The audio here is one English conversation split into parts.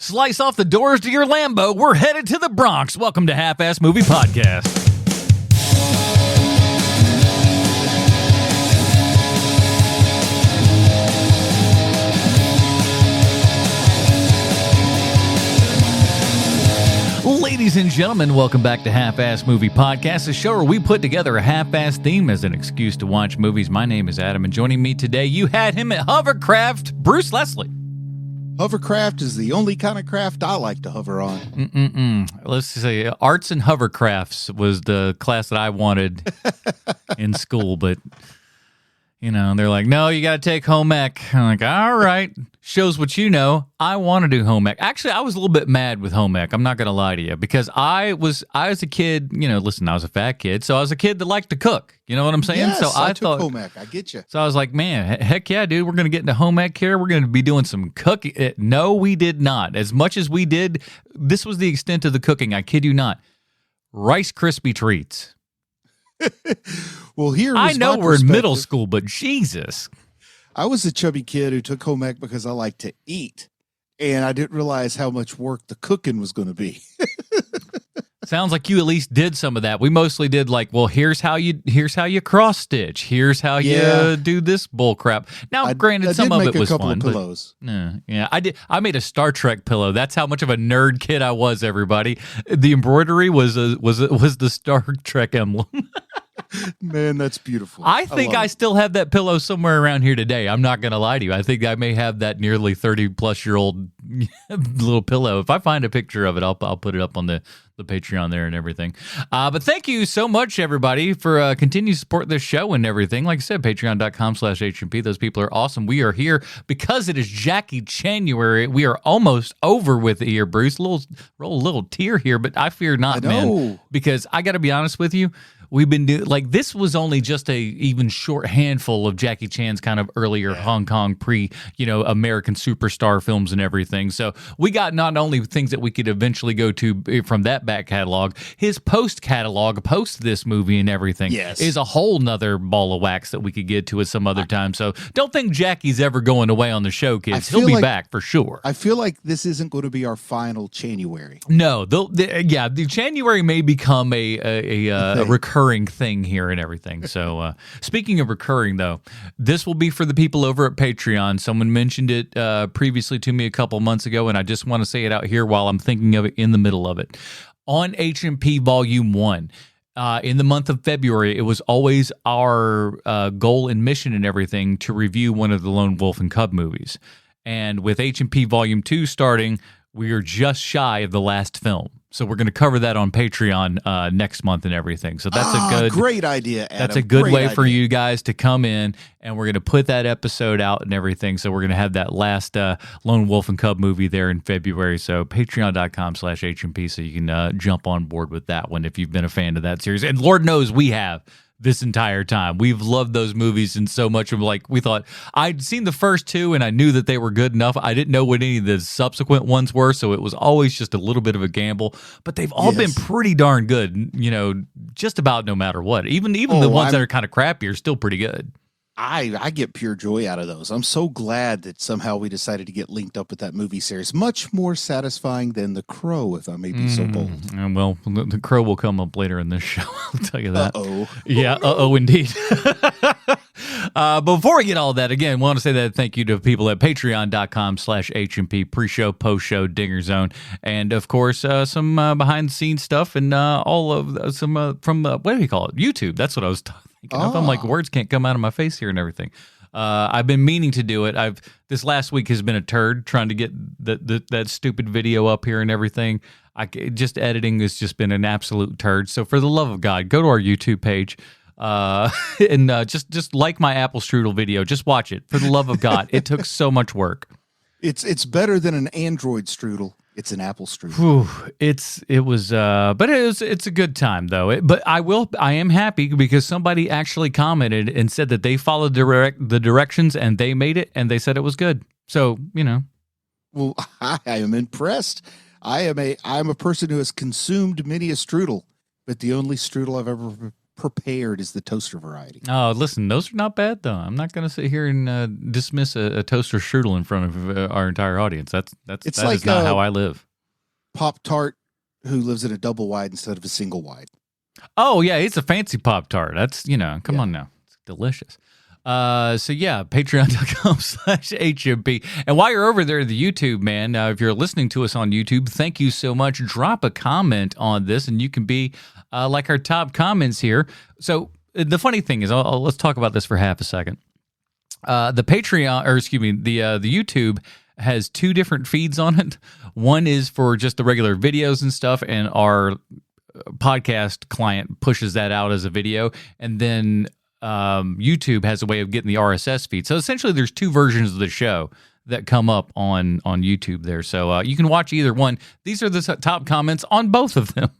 Slice off the doors to your Lambo. We're headed to the Bronx. Welcome to Half-Ass Movie Podcast. Ladies and gentlemen, welcome back to Half-Ass Movie Podcast, a show where we put together a half-ass theme as an excuse to watch movies. My name is Adam, and joining me today, you had him at Hovercraft, Bruce Leslie. Hovercraft is the only kind of craft I like to hover on. Let's say arts and hovercrafts was the class that I wanted in school, but, you know, they're like, no, you got to take home ec. I'm like, all right, shows what you know. I want to do home ec. Actually, I was a little bit mad with home ec. I'm not going to lie to you, because I was a kid, you know, listen, I was a fat kid, so I was a kid that liked to cook. You know what I'm saying? Yes, so I took home ec. I get you. So I was like, man, heck yeah, dude, we're going to get into home ec here. We're going to be doing some cooking. No, we did not. As much as we did, this was the extent of the cooking. I kid you not. Rice Krispie treats. Well, I know we're in middle school, but Jesus. I was a chubby kid who took home ec because I like to eat, and I didn't realize how much work the cooking was going to be. Sounds like you at least did some of that. We mostly did like, well, here's how you cross stitch. Here's how you do this bull crap. Now, granted, some of it was fun. Pillows. Yeah, I did. I made a Star Trek pillow. That's how much of a nerd kid I was. Everybody, the embroidery was the Star Trek emblem. Man, that's beautiful. I think I still have that pillow somewhere around here today. I'm not going to lie to you. I think I may have that nearly 30-plus-year-old little pillow. If I find a picture of it, I'll put it up on the Patreon there and everything. But thank you so much, everybody, for continuing to support this show and everything. Like I said, patreon.com/HMP. Those people are awesome. We are here because it is Jackie Chan-uary. We are almost over with it here, Bruce. Roll a little tear here, but I fear not, man. Because I got to be honest with you. We've been doing, like, this was only just a even short handful of Jackie Chan's kind of earlier Hong Kong American superstar films and everything. So we got not only things that we could eventually go to from that back catalog, his post catalog, post this movie and everything is a whole nother ball of wax that we could get to at some other time. So don't think Jackie's ever going away on the show, kids. He'll be back for sure. I feel like this isn't going to be our final Chan-uary. No, the Chan-uary may become a recurring thing here and everything. So speaking of recurring, though, this will be for the people over at Patreon. Someone mentioned it previously to me a couple months ago, and I just want to say it out here while I'm thinking of it in the middle of it. On HMP Volume 1, in the month of February, it was always our goal and mission and everything to review one of the Lone Wolf and Cub movies. And with HMP Volume 2 starting, we are just shy of the last film. So we're going to cover that on Patreon next month and everything. So that's great idea, Adam. That's a good way for you guys to come in, and we're going to put that episode out and everything. So we're going to have that last Lone Wolf and Cub movie there in February. So patreon.com/HMP so you can jump on board with that one if you've been a fan of that series. And Lord knows we have. This entire time. We've loved those movies and so much of, like, we thought I'd seen the first two and I knew that they were good enough. I didn't know what any of the subsequent ones were, so it was always just a little bit of a gamble, but they've all been pretty darn good, you know, just about no matter what. Even the ones that are kind of crappy are still pretty good. I get pure joy out of those. I'm so glad that somehow we decided to get linked up with that movie series. Much more satifying than The Crow, if I may be so bold. Well, The Crow will come up later in this show. I'll tell you that. Uh-oh. Yeah, indeed. Before we get all that, again, I want to say that thank you to people at patreon.com/HMP, pre-show, post-show, Dinger Zone, and, of course, some behind-the-scenes stuff and all of some from, what do you call it? YouTube. That's what I was thinking of. I'm like, words can't come out of my face here and everything. I've been meaning to do it. This last week has been a turd trying to get that stupid video up here and everything. Just editing has just been an absolute turd. So for the love of God, go to our YouTube page and just like my apple strudel video. Just watch it. For the love of God, it took so much work. It's better than an Android strudel. It's an apple strudel. Whew, it's a good time though. But I am happy because somebody actually commented and said that they followed the directions and they made it and they said it was good. So, you know. Well, I am impressed. I'm a person who has consumed many a strudel, but the only strudel I've ever prepared as the toaster variety. Oh, listen, those are not bad though. I'm not going to sit here and dismiss a toaster strudel in front of our entire audience. That is not how I live. Pop-Tart who lives in a double wide instead of a single wide. Oh yeah, it's a fancy Pop-Tart. That's, come on now. It's delicious. So yeah, patreon.com/HMP. And while you're over there, the YouTube, man, if you're listening to us on YouTube, thank you so much. Drop a comment on this and you can be like our top comments here. So the funny thing is, let's talk about this for half a second. The Patreon, or excuse me, the YouTube has two different feeds on it. One is for just the regular videos and stuff, and our podcast client pushes that out as a video, and then YouTube has a way of getting the RSS feed. So essentially there's two versions of the show that come up on YouTube there. So you can watch either one. These are the top comments on both of them.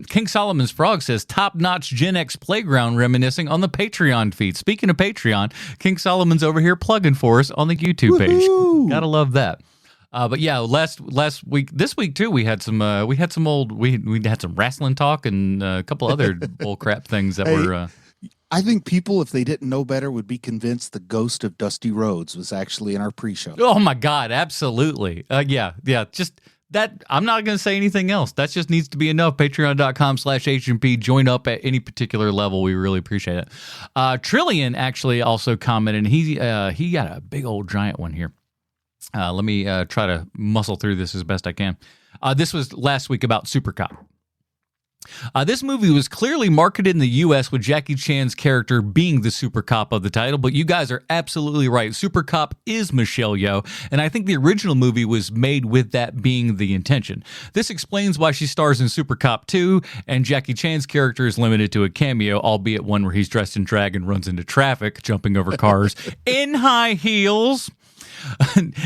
King Solomon's Frog says, top-notch Gen X playground reminiscing on the Patreon feed. Speaking of Patreon, King Solomon's over here plugging for us on the YouTube page. Woo-hoo! Gotta love that. But yeah, last week, this week too, we had some wrestling talk and a couple other bullcrap things that were. I think people, if they didn't know better, would be convinced the ghost of Dusty Rhodes was actually in our pre-show. Oh my God, absolutely. Yeah. Just that. I'm not going to say anything else. That just needs to be enough. Patreon.com/HMP. Join up at any particular level. We really appreciate it. Trillion actually also commented, and he got a big old giant one here. Let me try to muscle through this as best I can. This was last week about Super Cop. This movie was clearly marketed in the U.S. with Jackie Chan's character being the super cop of the title, but you guys are absolutely right. Super Cop is Michelle Yeoh, and I think the original movie was made with that being the intention. This explains why she stars in Super Cop 2, and Jackie Chan's character is limited to a cameo, albeit one where he's dressed in drag and runs into traffic, jumping over cars in high heels.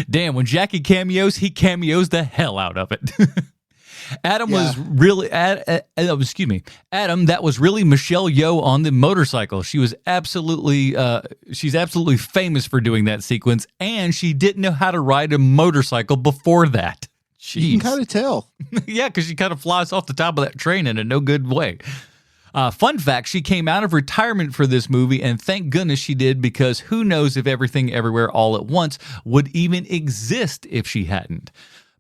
Damn, when Jackie cameos, he cameos the hell out of it. Adam, that was really Michelle Yeoh on the motorcycle. She's absolutely famous for doing that sequence, and she didn't know how to ride a motorcycle before that. Jeez. You can kind of tell. Yeah, because she kind of flies off the top of that train in a no good way. Fun fact, she came out of retirement for this movie, and thank goodness she did, because who knows if Everything Everywhere All at Once would even exist if she hadn't.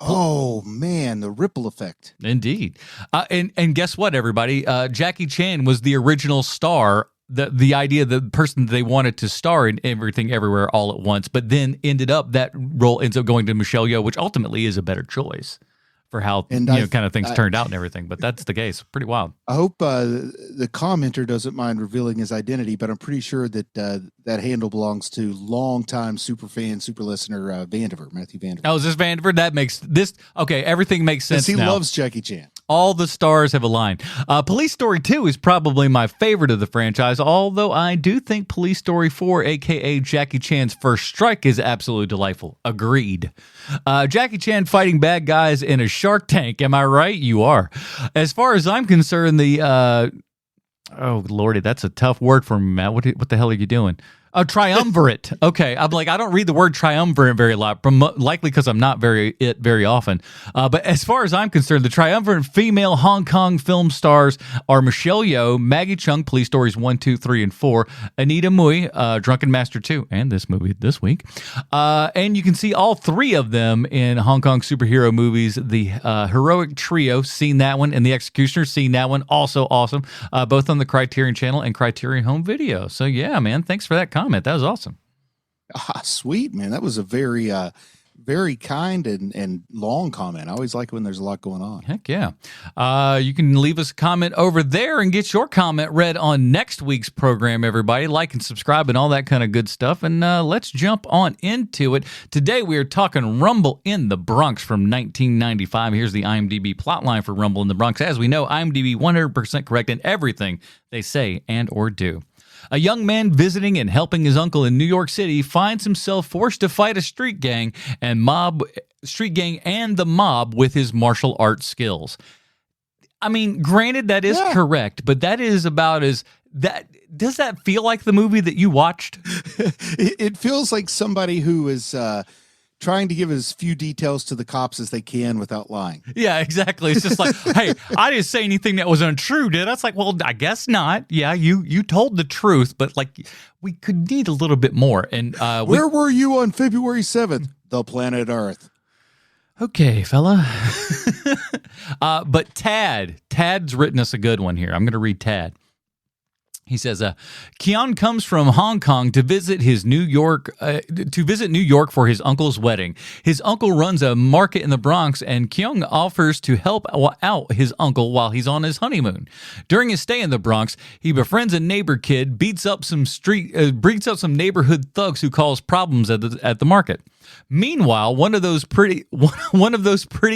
Oh, man, the ripple effect. Indeed. And guess what, everybody? Jackie Chan was the original star, the idea, the person they wanted to star in Everything Everywhere All at Once, but then that role ends up going to Michelle Yeoh, which ultimately is a better choice for how kind of things turned out and everything. But that's the case. Pretty wild. I hope the commenter doesn't mind revealing his identity, but I'm pretty sure that that handle belongs to longtime super fan, super listener Vandiver, Matthew Vandiver. Oh, is this Vandiver? That makes this okay. Everything makes sense. He now. Loves Jackie Chan. All the stars have aligned. Police Story 2 is probably my favorite of the franchise, although I do think Police Story 4, a.k.a. Jackie Chan's First Strike, is absolutely delightful. Agreed. Jackie Chan fighting bad guys in a shark tank. Am I right? You are. As far as I'm concerned, oh, Lordy, that's a tough word for me, Matt. What the hell are you doing? Oh, triumvirate. Okay, I'm like, I don't read the word triumvirate very lot, likely because I'm not very often. But as far as I'm concerned, the triumvirate female Hong Kong film stars are Michelle Yeoh, Maggie Cheung, Police Stories 1, 2, 3, and 4, Anita Mui, Drunken Master 2, and this movie this week. And you can see all three of them in Hong Kong superhero movies. The Heroic Trio, seen that one, and The Executioner, seen that one, also awesome. Both on the Criterion Channel and Criterion Home Video. So yeah, man, thanks for that comment. That was awesome. Sweet, man. That was a very very kind and long comment. I always like it when there's a lot going on. Heck yeah. You can leave us a comment over there and get your comment read on next week's program, everybody. Like and subscribe and all that kind of good stuff. And let's jump on into it. Today we are talking Rumble in the Bronx from 1995. Here's the IMDb plotline for Rumble in the Bronx. As we know, IMDb 100% correct in everything they say and or do. A young man visiting and helping his uncle in New York City finds himself forced to fight a street gang and the mob with his martial arts skills. I mean, granted, that is correct, but that is about as that. Does that feel like the movie that you watched? It feels like somebody who is trying to give as few details to the cops as they can without lying. Yeah, exactly. It's just like, hey, I didn't say anything that was untrue, did I? It's like, well, I guess not. Yeah, you told the truth, but like we could need a little bit more. And where were you on February 7th? The planet Earth. Okay, fella. But Tad's written us a good one here. I'm going to read Tad. He says, Keon comes from Hong Kong to visit New York for his uncle's wedding. His uncle runs a market in the Bronx, and Keon offers to help out his uncle while he's on his honeymoon. During his stay in the Bronx, he befriends a neighbor kid, beats up some neighborhood thugs who cause problems at the market. Meanwhile, one of those petty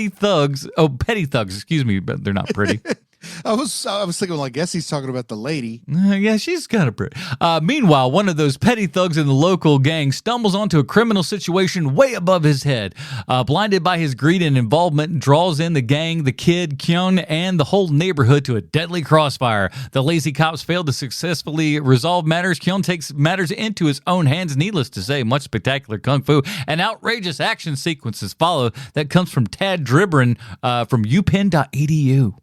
thugs, excuse me, but they're not pretty. I was thinking, well, I guess he's talking about the lady. Yeah, she's kind of pretty. Meanwhile, one of those petty thugs in the local gang stumbles onto a criminal situation way above his head. Blinded by his greed and involvement, draws in the gang, the kid, Kyung, and the whole neighborhood to a deadly crossfire. The lazy cops fail to successfully resolve matters. Kyung takes matters into his own hands. Needless to say, much spectacular kung fu and outrageous action sequences follow. That comes from Tad Dribrin from upenn.edu.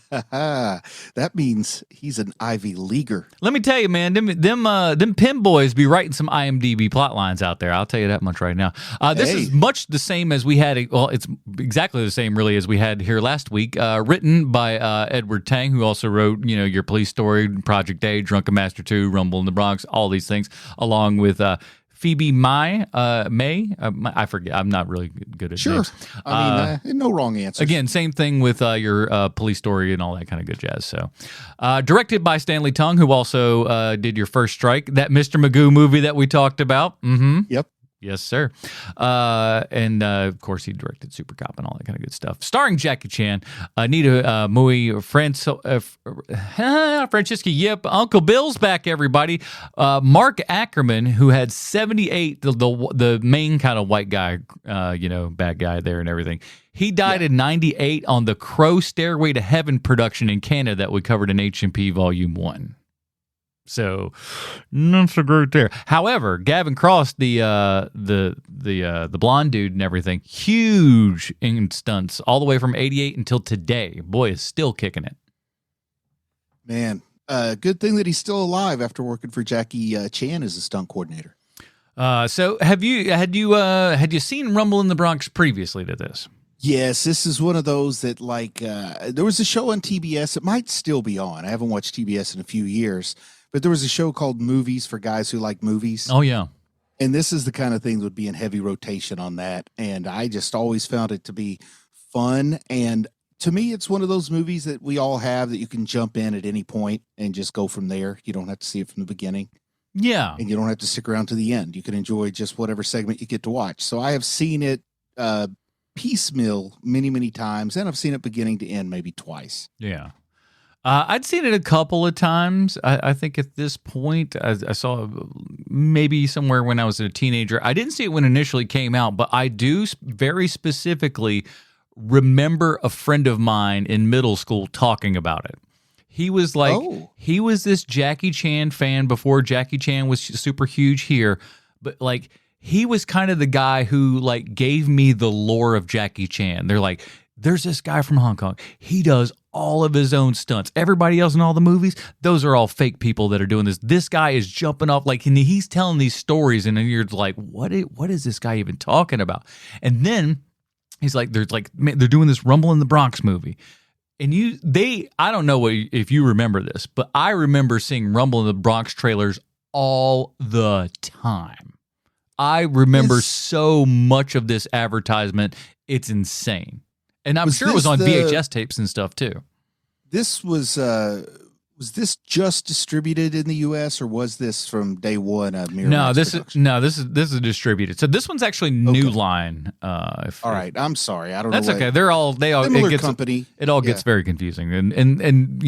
That means he's an Ivy Leaguer. Let me tell you, man, them Penn boys be writing some IMDb plot lines out there. I'll tell you that much right now. This is much the same as we had. Well, it's exactly the same, really, as we had here last week. Written by Edward Tang, who also wrote, Your Police Story, Project A, Drunken Master 2, Rumble in the Bronx, all these things, along with Phoebe May. I forget. I'm not really good at names. I mean, no wrong answer. Again, same thing with your Police Story and all that kind of good jazz. So, directed by Stanley Tung, who also did Your First Strike, that Mr. Magoo movie that we talked about. Mm-hmm. Yep. Yes, sir. And of course, he directed Super Cop and all that kind of good stuff. Starring Jackie Chan, Anita Mui, Francesca Yip, Uncle Bill's back, everybody. Mark Ackerman, who had 78, the main kind of white guy, bad guy there and everything. He died in 98 on the Crow Stairway to Heaven production in Canada that we covered in HMP Volume 1. So, not so great there. However, Gavin Cross, the blonde dude and everything, huge in stunts all the way from 88 until today. Boy, is still kicking it. Man, good thing that he's still alive after working for Jackie Chan as a stunt coordinator. So, had you seen Rumble in the Bronx previously to this? Yes, this is one of those that there was a show on TBS. It might still be on. I haven't watched TBS in a few years. But there was a show called Movies for guys who like movies. Oh, yeah. And this is the kind of thing that would be in heavy rotation on that. And I just always found it to be fun. And to me, it's one of those movies that we all have that you can jump in at any point and just go from there. You don't have to see it from the beginning. Yeah. And you don't have to stick around to the end. You can enjoy just whatever segment you get to watch. So I have seen it piecemeal many, many times. And I've seen it beginning to end maybe twice. Yeah. I'd seen it a couple of times. I think at this point, I saw maybe somewhere when I was a teenager. I didn't see it when it initially came out, but I do very specifically remember a friend of mine in middle school talking about it. He was like, he was this Jackie Chan fan before Jackie Chan was super huge here, but like he was kind of the guy who like gave me the lore of Jackie Chan. They're like, there's this guy from Hong Kong. He does all of his own stunts. Everybody else in all the movies, those are all fake people that are doing this. This guy is jumping off, like, and he's telling these stories, and then you're like, what is this guy even talking about? And then he's like, they're doing this Rumble in the Bronx movie. And I don't know if you remember this, but I remember seeing Rumble in the Bronx trailers all the time. I remember so much of this advertisement. It's insane. And I'm sure it was on VHS tapes and stuff too. This was this just distributed in the U.S. or was this from day one? This is distributed. So this one's actually New Line. All right, I'm sorry, I don't know. That's okay. They all similar company. It all gets very confusing, and and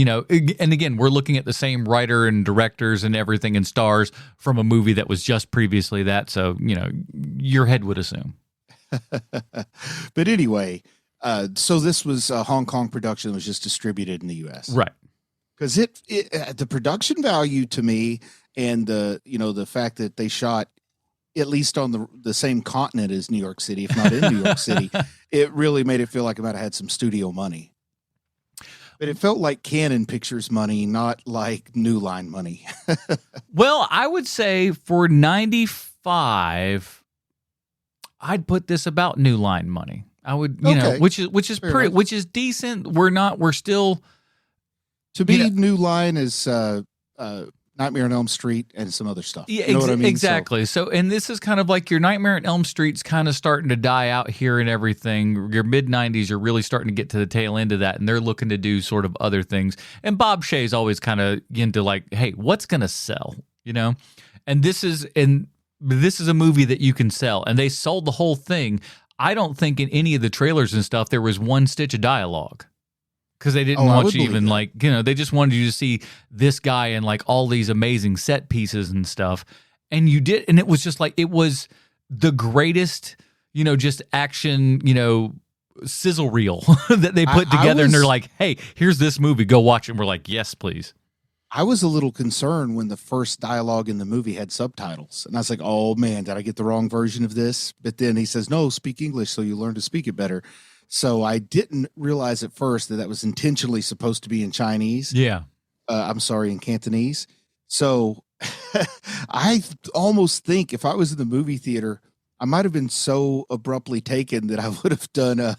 again, we're looking at the same writer and directors and everything and stars from a movie that was just previously that. So your head would assume. But anyway. So this was a Hong Kong production that was just distributed in the U.S. Right. Because the production value to me and the fact that they shot at least on the same continent as New York City, if not in New York City, it really made it feel like I might have had some studio money. But it felt like Canon Pictures money, not like New Line money. Well, I would say for 95, I'd put this about New Line money. I would, you know, which is Fair pretty, enough. which is decent. We're still To me, New Line is Nightmare on Elm Street and some other stuff. Yeah, you know what I mean? Exactly. So, and this is kind of like your Nightmare on Elm Street's kind of starting to die out here and everything. Your mid-90s, you're really starting to get to the tail end of that, and they're looking to do sort of other things. And Bob Shaye's always kind of into like, hey, what's going to sell? You know? And this is a movie that you can sell. And they sold the whole thing. I don't think in any of the trailers and stuff there was one stitch of dialogue. Because they didn't want you even like, you know, they just wanted you to see this guy and like all these amazing set pieces and stuff. And you did. And it was just like, it was the greatest, you know, just action, you know, sizzle reel that they put together. And they're like, hey, here's this movie. Go watch it. And we're like, yes, please. I was a little concerned when the first dialogue in the movie had subtitles. And I was like, oh, man, did I get the wrong version of this? But then he says, no, speak English so you learn to speak it better. So I didn't realize at first that was intentionally supposed to be in Chinese. Yeah. I'm sorry, in Cantonese. So I almost think if I was in the movie theater, I might have been so abruptly taken that I would have done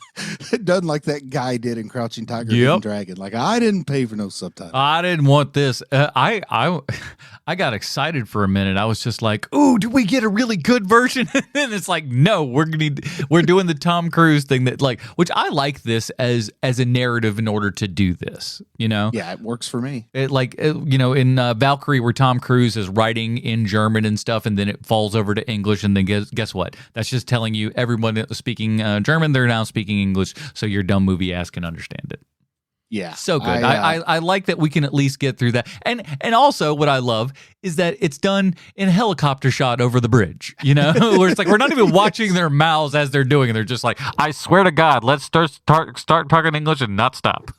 like that guy did in Crouching Tiger, Hidden Dragon. Like, I didn't pay for no subtitles. I didn't want this. I got excited for a minute. I was just like, "Ooh, do we get a really good version?" And it's like, no, we're doing the Tom Cruise thing that like, which I like this as a narrative in order to do this. You know? Yeah, it works for me. You know, in Valkyrie, where Tom Cruise is writing in German and stuff, and then it falls over to English, and then guess what? That's just telling you everyone that was speaking German, they're now speaking English, so your dumb movie ass can understand it. Yeah. So good. I like that we can at least get through that. And also what I love is that it's done in a helicopter shot over the bridge, you know, where it's like we're not even watching their mouths as they're doing it. They're just like, I swear to God, let's start talking English and not stop.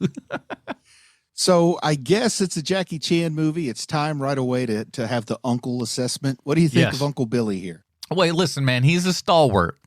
So I guess it's a Jackie Chan movie. It's time right away to have the uncle assessment. What do you think of Uncle Billy here? Wait, listen, man, he's a stalwart.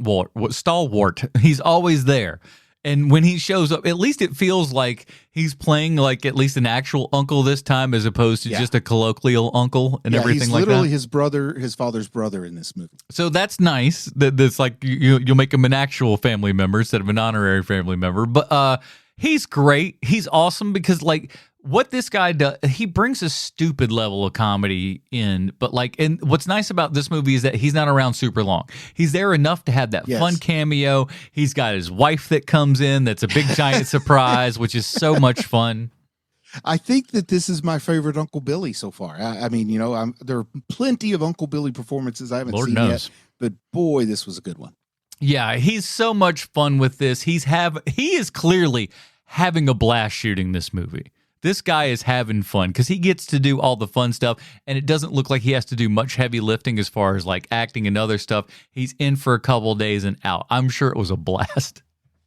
He's always there. And when he shows up, at least it feels like he's playing like at least an actual uncle this time as opposed to just a colloquial uncle and everything like that. He's literally his father's brother in this movie. So that's nice. That's like you'll make him an actual family member instead of an honorary family member. But he's great. He's awesome because like what this guy does, he brings a stupid level of comedy in, but like, and what's nice about this movie is that he's not around super long. He's there enough to have that fun cameo. He's got his wife that comes in. That's a big giant surprise, which is so much fun. I think that this is my favorite Uncle Billy so far. I mean, you know, there are plenty of Uncle Billy performances I haven't seen yet, but boy, this was a good one. Yeah, he's so much fun with this. He is clearly having a blast shooting this movie. This guy is having fun because he gets to do all the fun stuff, and it doesn't look like he has to do much heavy lifting as far as like acting and other stuff. He's in for a couple of days and out. I'm sure it was a blast.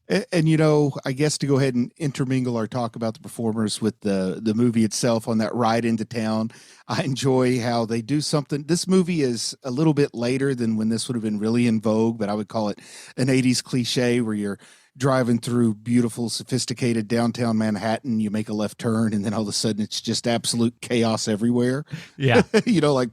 And you know, I guess to go ahead and intermingle our talk about the performers with the movie itself on that ride into town, I enjoy how they do something. This movie is a little bit later than when this would have been really in vogue, but I would call it an 80s cliche where you're driving through beautiful, sophisticated downtown Manhattan, you make a left turn, and then all of a sudden it's just absolute chaos everywhere. Yeah. You know, like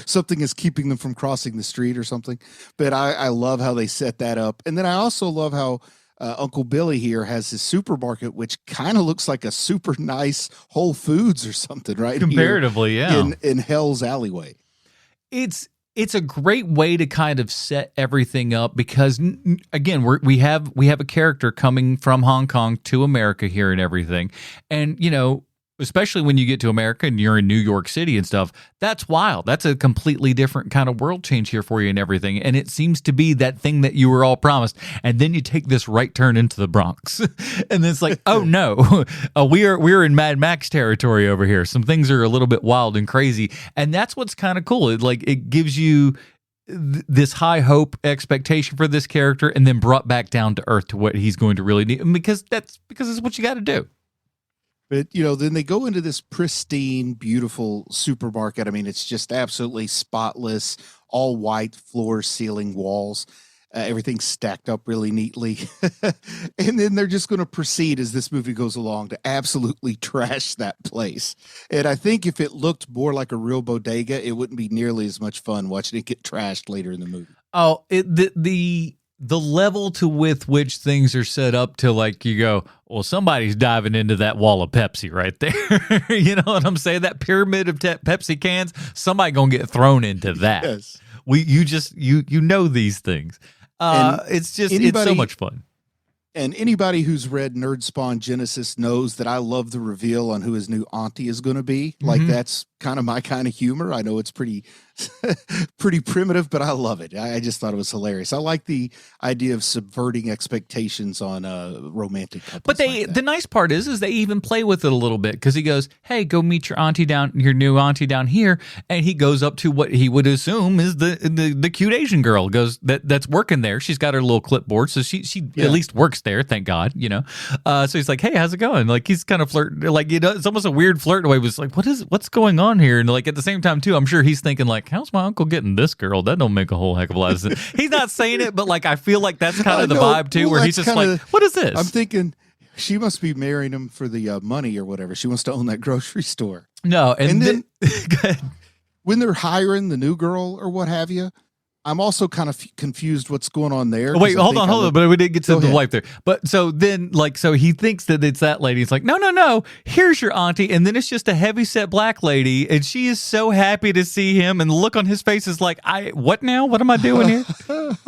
something is keeping them from crossing the street or something. But I love how they set that up. And then I also love how Uncle Billy here has his supermarket, which kind of looks like a super nice Whole Foods or something, right? Comparatively, in Hell's Alleyway. It's a great way to kind of set everything up because, again, we have a character coming from Hong Kong to America here and everything. And, you know, especially when you get to America and you're in New York City and stuff, that's wild. That's a completely different kind of world change here for you and everything. And it seems to be that thing that you were all promised. And then you take this right turn into the Bronx. And it's like, oh no, we're in Mad Max territory over here. Some things are a little bit wild and crazy. And that's what's kind of cool. It gives you this high hope expectation for this character and then brought back down to earth to what he's going to really need. Because it's what you got to do. But, you know, then they go into this pristine, beautiful supermarket. I mean, it's just absolutely spotless. all white floor, ceiling, walls. Everything's stacked up really neatly. And then they're just going to proceed as this movie goes along to absolutely trash that place. And I think if it looked more like a real bodega, it wouldn't be nearly as much fun watching it get trashed later in the movie. Oh, the level to with which things are set up to, like, you go, well, somebody's diving into that wall of Pepsi right there. You know what I'm saying? That pyramid of Pepsi cans, somebody gonna get thrown into that. Yes. You know these things. It's so much fun. And anybody who's read Nerd Spawn Genesis knows that I love the reveal on who his new auntie is going to be. Like, that's kind of my kind of humor. I know it's pretty primitive, but I love it. I just thought it was hilarious. I like the idea of subverting expectations on romantic couples. But the nice part is they even play with it a little bit, because he goes, "Hey, go meet your new auntie down here," and he goes up to what he would assume is the cute Asian girl that's working there. She's got her little clipboard, so she at least works there. Thank God, you know. So he's like, "Hey, how's it going?" Like, he's kind of flirting, like, you know, it's almost a weird flirt way. It was like, what's going on here? And like, at the same time too, I'm sure he's thinking like, how's my uncle getting this girl? That don't make a whole heck of a lot of sense. He's not saying it, but like, I feel like that's kind of the vibe too, where he's just like, what is this? I'm thinking she must be marrying him for the money or whatever. She wants to own that grocery store. No, and then go ahead. When they're hiring the new girl or what have you, I'm also kind of confused what's going on there. Wait, hold on. But we didn't get to the wife there. But so then, like, so he thinks that it's that lady. It's like, no. Here's your auntie. And then it's just a heavyset black lady. And she is so happy to see him. And the look on his face is like, what now? What am I doing here?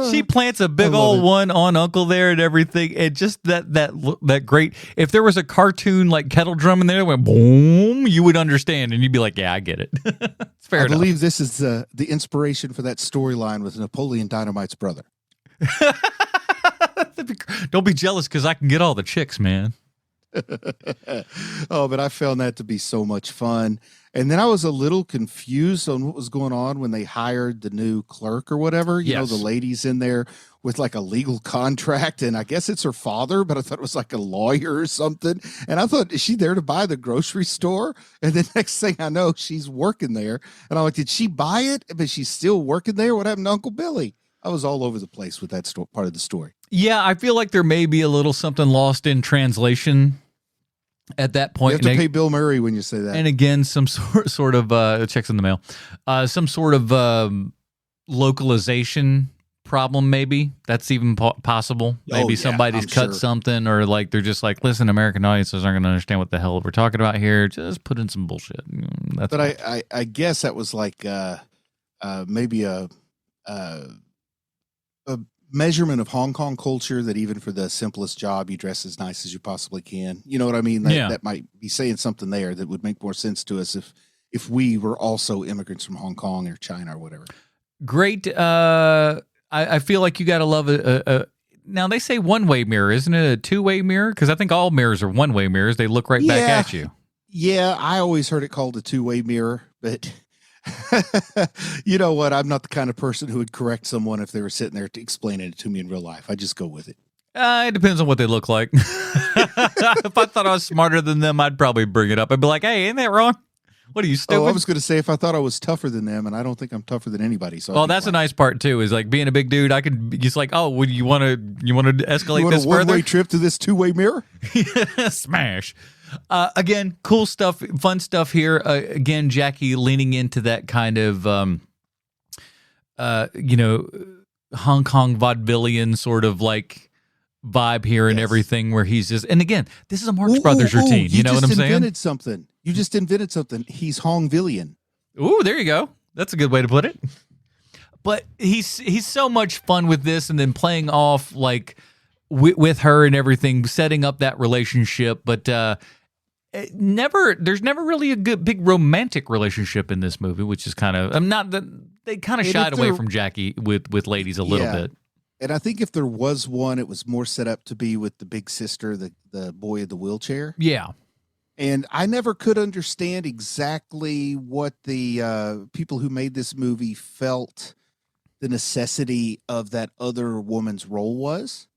She plants a big old one on Uncle there and everything. And just that great, if there was a cartoon like kettle drum in there that went boom, you would understand. And you'd be like, yeah, I get it. It's fair enough. I believe this is the inspiration for that storyline with Napoleon Dynamite's brother. Don't be jealous, because I can get all the chicks, man. Oh, but I found that to be so much fun. And then I was a little confused on what was going on when they hired the new clerk or whatever. You know, the lady's in there with like a legal contract, and I guess it's her father, but I thought it was like a lawyer or something. And I thought, is she there to buy the grocery store? And the next thing I know, she's working there. And I'm like, did she buy it? But she's still working there? What happened to Uncle Billy? I was all over the place with that part of the story. Yeah, I feel like there may be a little something lost in translation at that point. You have to pay Bill Murray when you say that. And again, some sort of checks in the mail, some sort of localization problem. Maybe that's even possible. Maybe somebody's cut something, or like they're just like, listen, American audiences aren't going to understand what the hell we're talking about here. Just put in some bullshit. I guess that was like maybe a measurement of Hong Kong culture, that even for the simplest job, you dress as nice as you possibly can. You know what I mean? That might be saying something there that would make more sense to us if we were also immigrants from Hong Kong or China or whatever. Great. I feel like you got to love a now they say one-way mirror. Isn't it a two-way mirror? Because I think all mirrors are one-way mirrors. They look right back at you. Yeah, I always heard it called a two-way mirror, but you know what? I'm not the kind of person who would correct someone if they were sitting there explaining it to me in real life. I just go with it. It depends on what they look like. If I thought I was smarter than them, I'd probably bring it up. I'd be like, hey, ain't that wrong? What are you, stupid? Oh, I was going to say, if I thought I was tougher than them, and I don't think I'm tougher than anybody. So, well, that's a nice part too. Is like being a big dude. I could just like, oh, would you want to escalate this further? One-way trip to this two-way mirror? Smash. Again, cool stuff, fun stuff here. Again, Jackie leaning into that kind of, Hong Kong vaudevillian sort of like vibe here and everything, where he's just, and again, this is a Marx Brothers routine. You know what I'm saying? You just invented something. He's Hongvillian. Ooh, there you go. That's a good way to put it. But he's so much fun with this, and then playing off like with her and everything, setting up that relationship. But there's never really a good big romantic relationship in this movie, which is kind of they kind of shied away from Jackie with ladies a little bit. And I think if there was one, it was more set up to be with the big sister, the boy in the wheelchair. Yeah. And I never could understand exactly what the people who made this movie felt the necessity of that other woman's role was.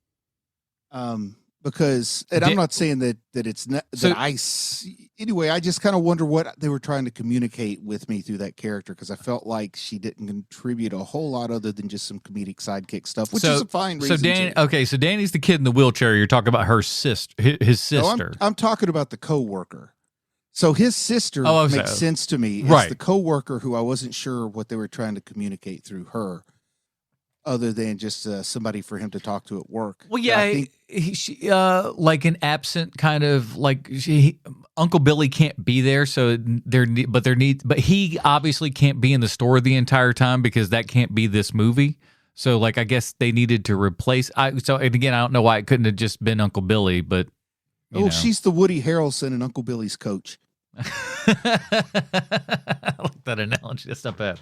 because, and I'm not saying that it's not that anyway, I just kind of wonder what they were trying to communicate with me through that character, because I felt like she didn't contribute a whole lot other than just some comedic sidekick stuff, which is a fine reason. So Danny's the kid in the wheelchair. You're talking about her sister, his sister. No, I'm talking about the coworker. So his sister makes sense to me. It's right. The coworker who I wasn't sure what they were trying to communicate through her, other than just somebody for him to talk to at work. Well, yeah, she, like an absent kind of like Uncle Billy can't be there, so but he obviously can't be in the store the entire time because that can't be this movie. So like I guess they needed to replace. And again, I don't know why it couldn't have just been Uncle Billy, but she's the Woody Harrelson and Uncle Billy's coach. I like that analogy. That's not bad.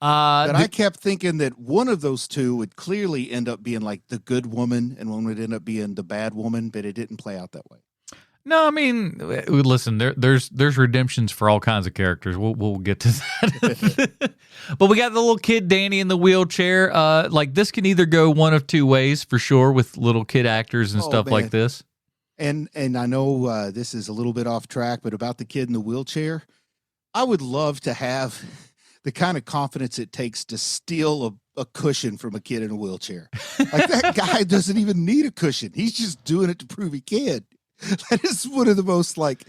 But I kept thinking that one of those two would clearly end up being like the good woman, and one would end up being the bad woman, but it didn't play out that way. No, I mean, listen, there's redemptions for all kinds of characters. We'll get to that. But we got the little kid Danny in the wheelchair. Like this can either go one of two ways for sure with little kid actors and stuff like this. And I know this is a little bit off track, but about the kid in the wheelchair, I would love to have the kind of confidence it takes to steal a cushion from a kid in a wheelchair. Like that guy doesn't even need a cushion. He's just doing it to prove he can. That is one of the most like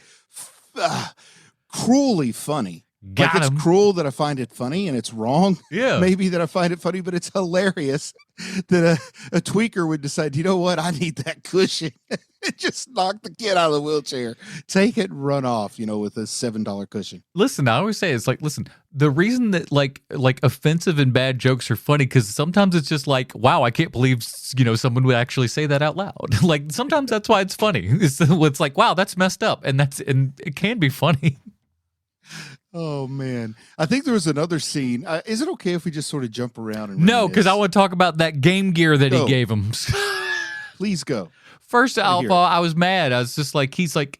cruelly funny. It's cruel that I find it funny, and it's wrong. Yeah, maybe that I find it funny, but it's hilarious that a tweaker would decide, you know what, I need that cushion. Just knock the kid out of the wheelchair, take it, and run off. With a $7 cushion. Listen, I always say it's like, listen, the reason that like offensive and bad jokes are funny because sometimes it's just like, wow, I can't believe someone would actually say that out loud. Like sometimes that's why it's funny. It's like, wow, that's messed up, and it can be funny. Oh, man. I think there was another scene. Is it okay if we just sort of jump around? And no, because I want to talk about that Game Gear that he gave him. Please go. First off, I was mad. I was just like, he's like,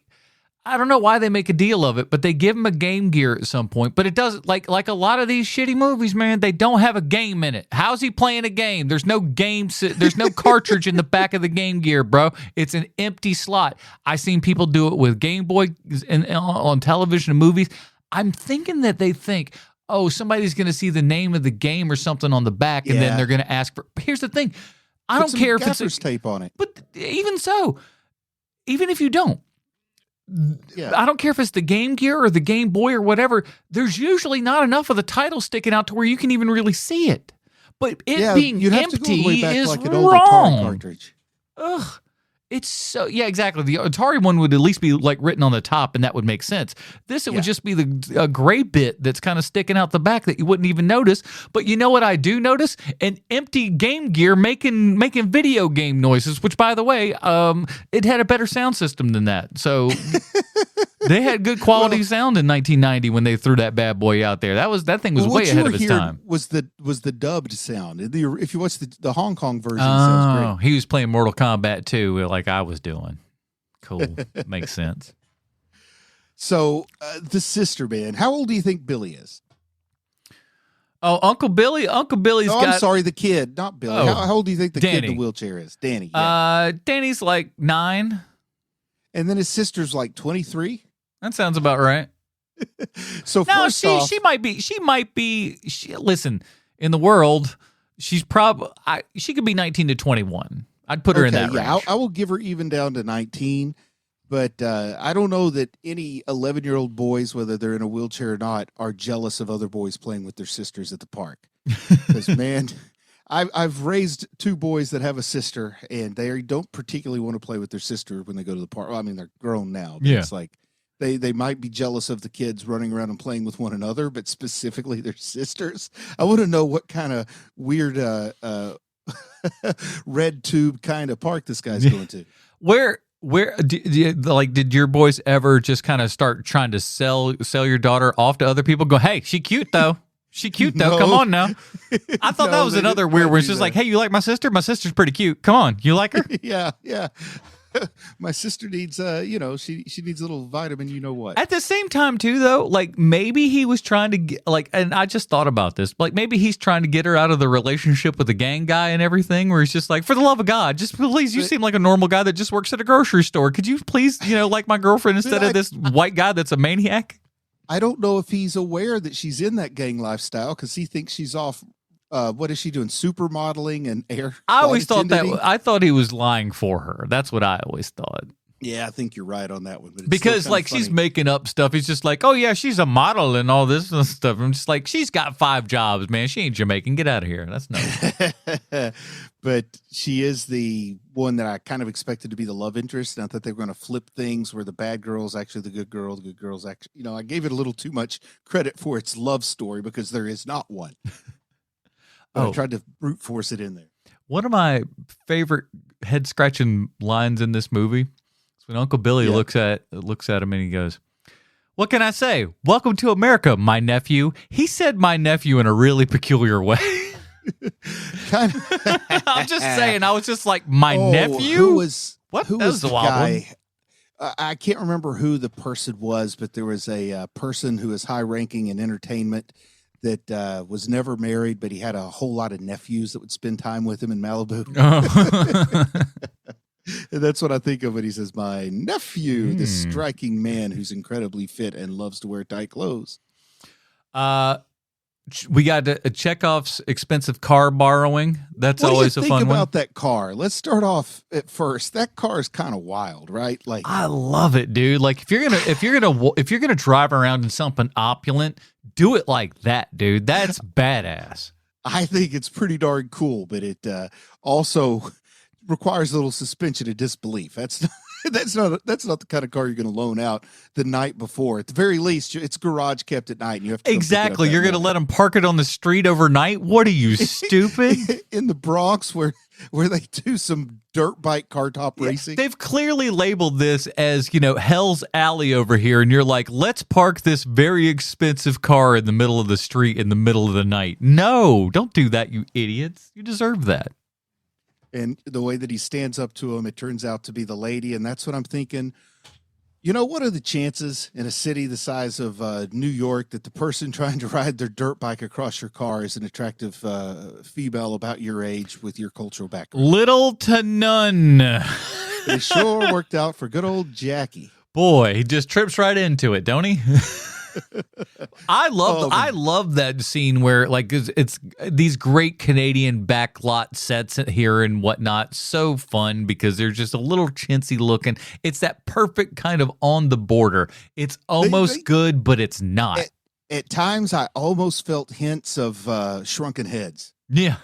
I don't know why they make a deal of it, but they give him a Game Gear at some point. But it doesn't, like a lot of these shitty movies, man, they don't have a game in it. How's he playing a game? There's no game, there's no cartridge in the back of the Game Gear, bro. It's an empty slot. I seen people do it with Game Boy and on television and movies. I'm thinking that they think, oh, somebody's going to see the name of the game or something on the back, and then they're going to ask for. Here's the thing, I don't care if it's tape on it, but even so, even if you don't, I don't care if it's the Game Gear or the Game Boy or whatever. There's usually not enough of the title sticking out to where you can even really see it. But it being empty is like an wrong. old Atari cartridge. Ugh. It's so, exactly. The Atari one would at least be like written on the top, and that would make sense. This, it would just be a gray bit that's kind of sticking out the back that you wouldn't even notice. But you know what I do notice? An empty Game Gear making video game noises, which, by the way, it had a better sound system than that. So they had good quality sound in 1990 when they threw that bad boy out there. That thing was way ahead of its time. Was the dubbed sound? If you watch the Hong Kong version, sounds great. He was playing Mortal Kombat 2 like I was doing. Cool. Makes sense. So the sister, man, how old do you think Billy is? Oh, Uncle Billy's got... I'm sorry, the kid, not Billy. Oh, how old do you think the Danny. kid in the wheelchair is? Danny. Yeah. Danny's like 9. And then his sister's like 23? That sounds about right. So first off, she might be. Listen, in the world, she's probably she could be 19 to 21. I'd put her in that range. I will give her even down to 19, but I don't know that any 11-year-old boys, whether they're in a wheelchair or not, are jealous of other boys playing with their sisters at the park. Because man, I've raised 2 boys that have a sister, and they don't particularly want to play with their sister when they go to the park. Well, I mean, they're grown now, but it's like they might be jealous of the kids running around and playing with one another, but specifically their sisters. I want to know what kind of weird red tube kind of park this guy's going to. Where did your boys ever just kind of start trying to sell your daughter off to other people? Go, hey, she cute though. She cute though. No. Come on now. I thought that was another weird where it's just like, hey, you like my sister? My sister's pretty cute. Come on, you like her? Yeah. My sister needs, she needs a little vitamin. You know what? At the same time, too, though, like maybe he was trying to get, like, and I just thought about this, like maybe he's trying to get her out of the relationship with the gang guy and everything, where he's just like, for the love of God, just please, you seem like a normal guy that just works at a grocery store. Could you please, like my girlfriend instead of this white guy that's a maniac? I don't know if he's aware that she's in that gang lifestyle because he thinks she's off. What is she doing? Supermodeling and air. I always thought that. I thought he was lying for her. That's what I always thought. Yeah, I think you're right on that one. But because like she's making up stuff. He's just like, oh yeah, she's a model and all this stuff. I'm just like, she's got 5 jobs, man. She ain't Jamaican. Get out of here. That's no. But she is the one that I kind of expected to be the love interest. And I thought they were going to flip things where the bad girl is actually the good girl. The good girl's actually, I gave it a little too much credit for its love story because there is not one. I tried to brute force it in there. One of my favorite head scratching lines in this movie is when Uncle Billy looks at him and he goes, "What can I say? Welcome to America, my nephew." He said "my nephew" in a really peculiar way. Kind of. I'm just saying. I was just like, "My nephew." Who was the guy? I can't remember who the person was, but there was a person who was high ranking in entertainment that was never married, but he had a whole lot of nephews that would spend time with him in Malibu. And that's what I think of when he says, "My nephew," this striking man who's incredibly fit and loves to wear tight clothes. We got Chekhov's expensive car borrowing. That's always a fun one. What do you think about that car? Let's start off at first. That car is kind of wild, right? Like, I love it, dude. Like if you're gonna drive around in something opulent, do it like that, dude. That's badass. I think it's pretty darn cool, but it also requires a little suspension of disbelief. That's not the kind of car you're going to loan out the night before. At the very least, it's garage kept at night, and you have to exactly. You're going to let them park it on the street overnight? What are you, stupid? In the Bronx, where they do some dirt bike car top racing. They've clearly labeled this as Hell's Alley over here, and you're like, let's park this very expensive car in the middle of the street in the middle of the night. No, don't do that, you idiots. You deserve that. And the way that he stands up to him, it turns out to be the lady. And that's what I'm thinking. What are the chances in a city the size of New York that the person trying to ride their dirt bike across your car is an attractive female about your age with your cultural background? Little to none. It sure worked out for good old Jackie. Boy, he just trips right into it, don't he? I love that scene where like it's these great Canadian backlot sets here and whatnot. So fun because they're just a little chintzy looking. It's that perfect kind of on the border. It's almost good, but it's not. At times, I almost felt hints of Shrunken Heads. Yeah,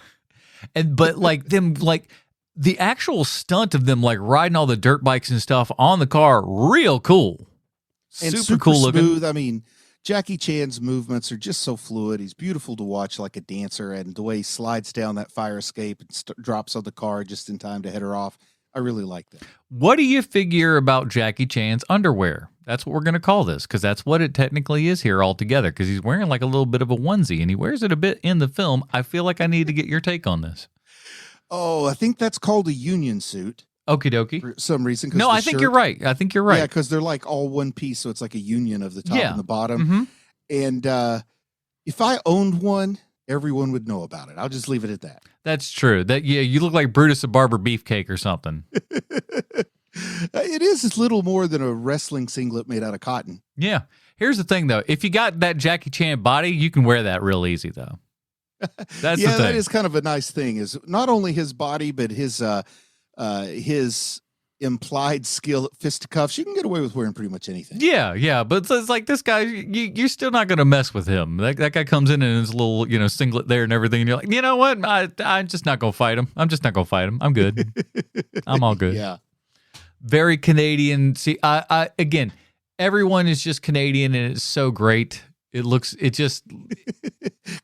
but like them like. The actual stunt of them like riding all the dirt bikes and stuff on the car, real cool. And super cool looking. Smooth. I mean, Jackie Chan's movements are just so fluid. He's beautiful to watch like a dancer, and the way he slides down that fire escape and drops on the car just in time to head her off. I really like that. What do you figure about Jackie Chan's underwear? That's what we're going to call this, because that's what it technically is here altogether, because he's wearing like a little bit of a onesie, and he wears it a bit in the film. I feel like I need to get your take on this. Oh, I think that's called a union suit. Okie dokie. For some reason. No, I think you're right. Yeah, because they're like all one piece, so it's like a union of the top and the bottom. Mm-hmm. And if I owned one, everyone would know about it. I'll just leave it at that. That's true. You look like Brutus the Barber Beefcake or something. It is. It's little more than a wrestling singlet made out of cotton. Yeah. Here's the thing, though. If you got that Jackie Chan body, you can wear that real easy, though. That's the thing. That is kind of a nice thing. Is not only his body, but his implied skill at fisticuffs. You can get away with wearing pretty much anything. Yeah. But it's like this guy, you're still not going to mess with him. That guy comes in his little, singlet there and everything. And you're like, you know what? I'm just not going to fight him. I'm good. I'm all good. Yeah. Very Canadian. See, again, everyone is just Canadian and it's so great. It just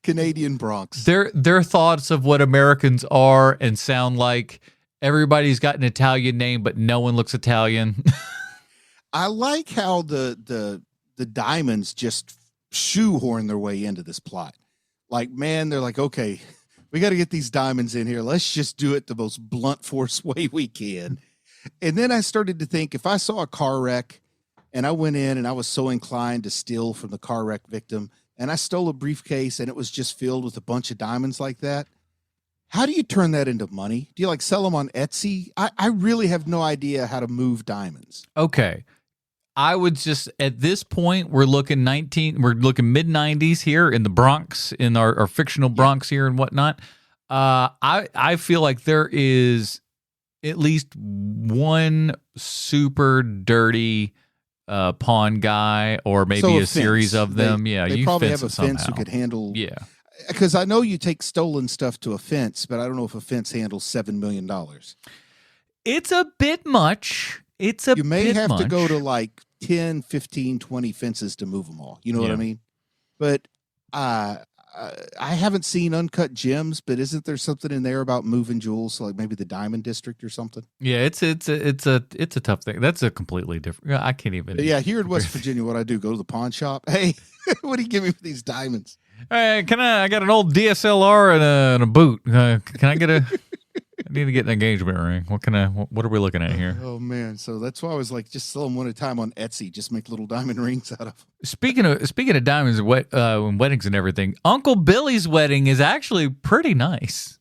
Canadian Bronx. Their thoughts of what Americans are and sound like. Everybody's got an Italian name, but no one looks Italian. I like how the diamonds just shoehorn their way into this plot. Like, man, they're like, okay, we got to get these diamonds in here. Let's just do it the most blunt force way we can. And then I started to think, if I saw a car wreck and I went in and I was so inclined to steal from the car wreck victim, and I stole a briefcase and it was just filled with a bunch of diamonds like that, how do you turn that into money? Do you like sell them on Etsy? I really have no idea how to move diamonds. Okay. I would just, at this point, we're looking mid 90s here in the Bronx, in our fictional Bronx here and whatnot. I feel like there is at least one super dirty pawn guy, or maybe a series of them. They probably have a fence who could handle. Yeah. Because I know you take stolen stuff to a fence, but I don't know if a fence handles $7 million. It's a bit much. You may have to go to like 10, 15, 20 fences to move them all. You know what I mean? But I haven't seen Uncut Gems, but isn't there something in there about moving jewels, like maybe the Diamond District or something? Yeah, it's a tough thing. That's a completely different. I can't even. Yeah, here in West Virginia, what I do, go to the pawn shop. Hey, what do you give me for these diamonds? Hey, I got an old DSLR and a boot. Can I get I need to get an engagement ring. What are we looking at here? Oh man. So that's why I was like, just sell them one at a time on Etsy. Just make little diamond rings out of them. Speaking of diamonds and weddings and everything, Uncle Billy's wedding is actually pretty nice.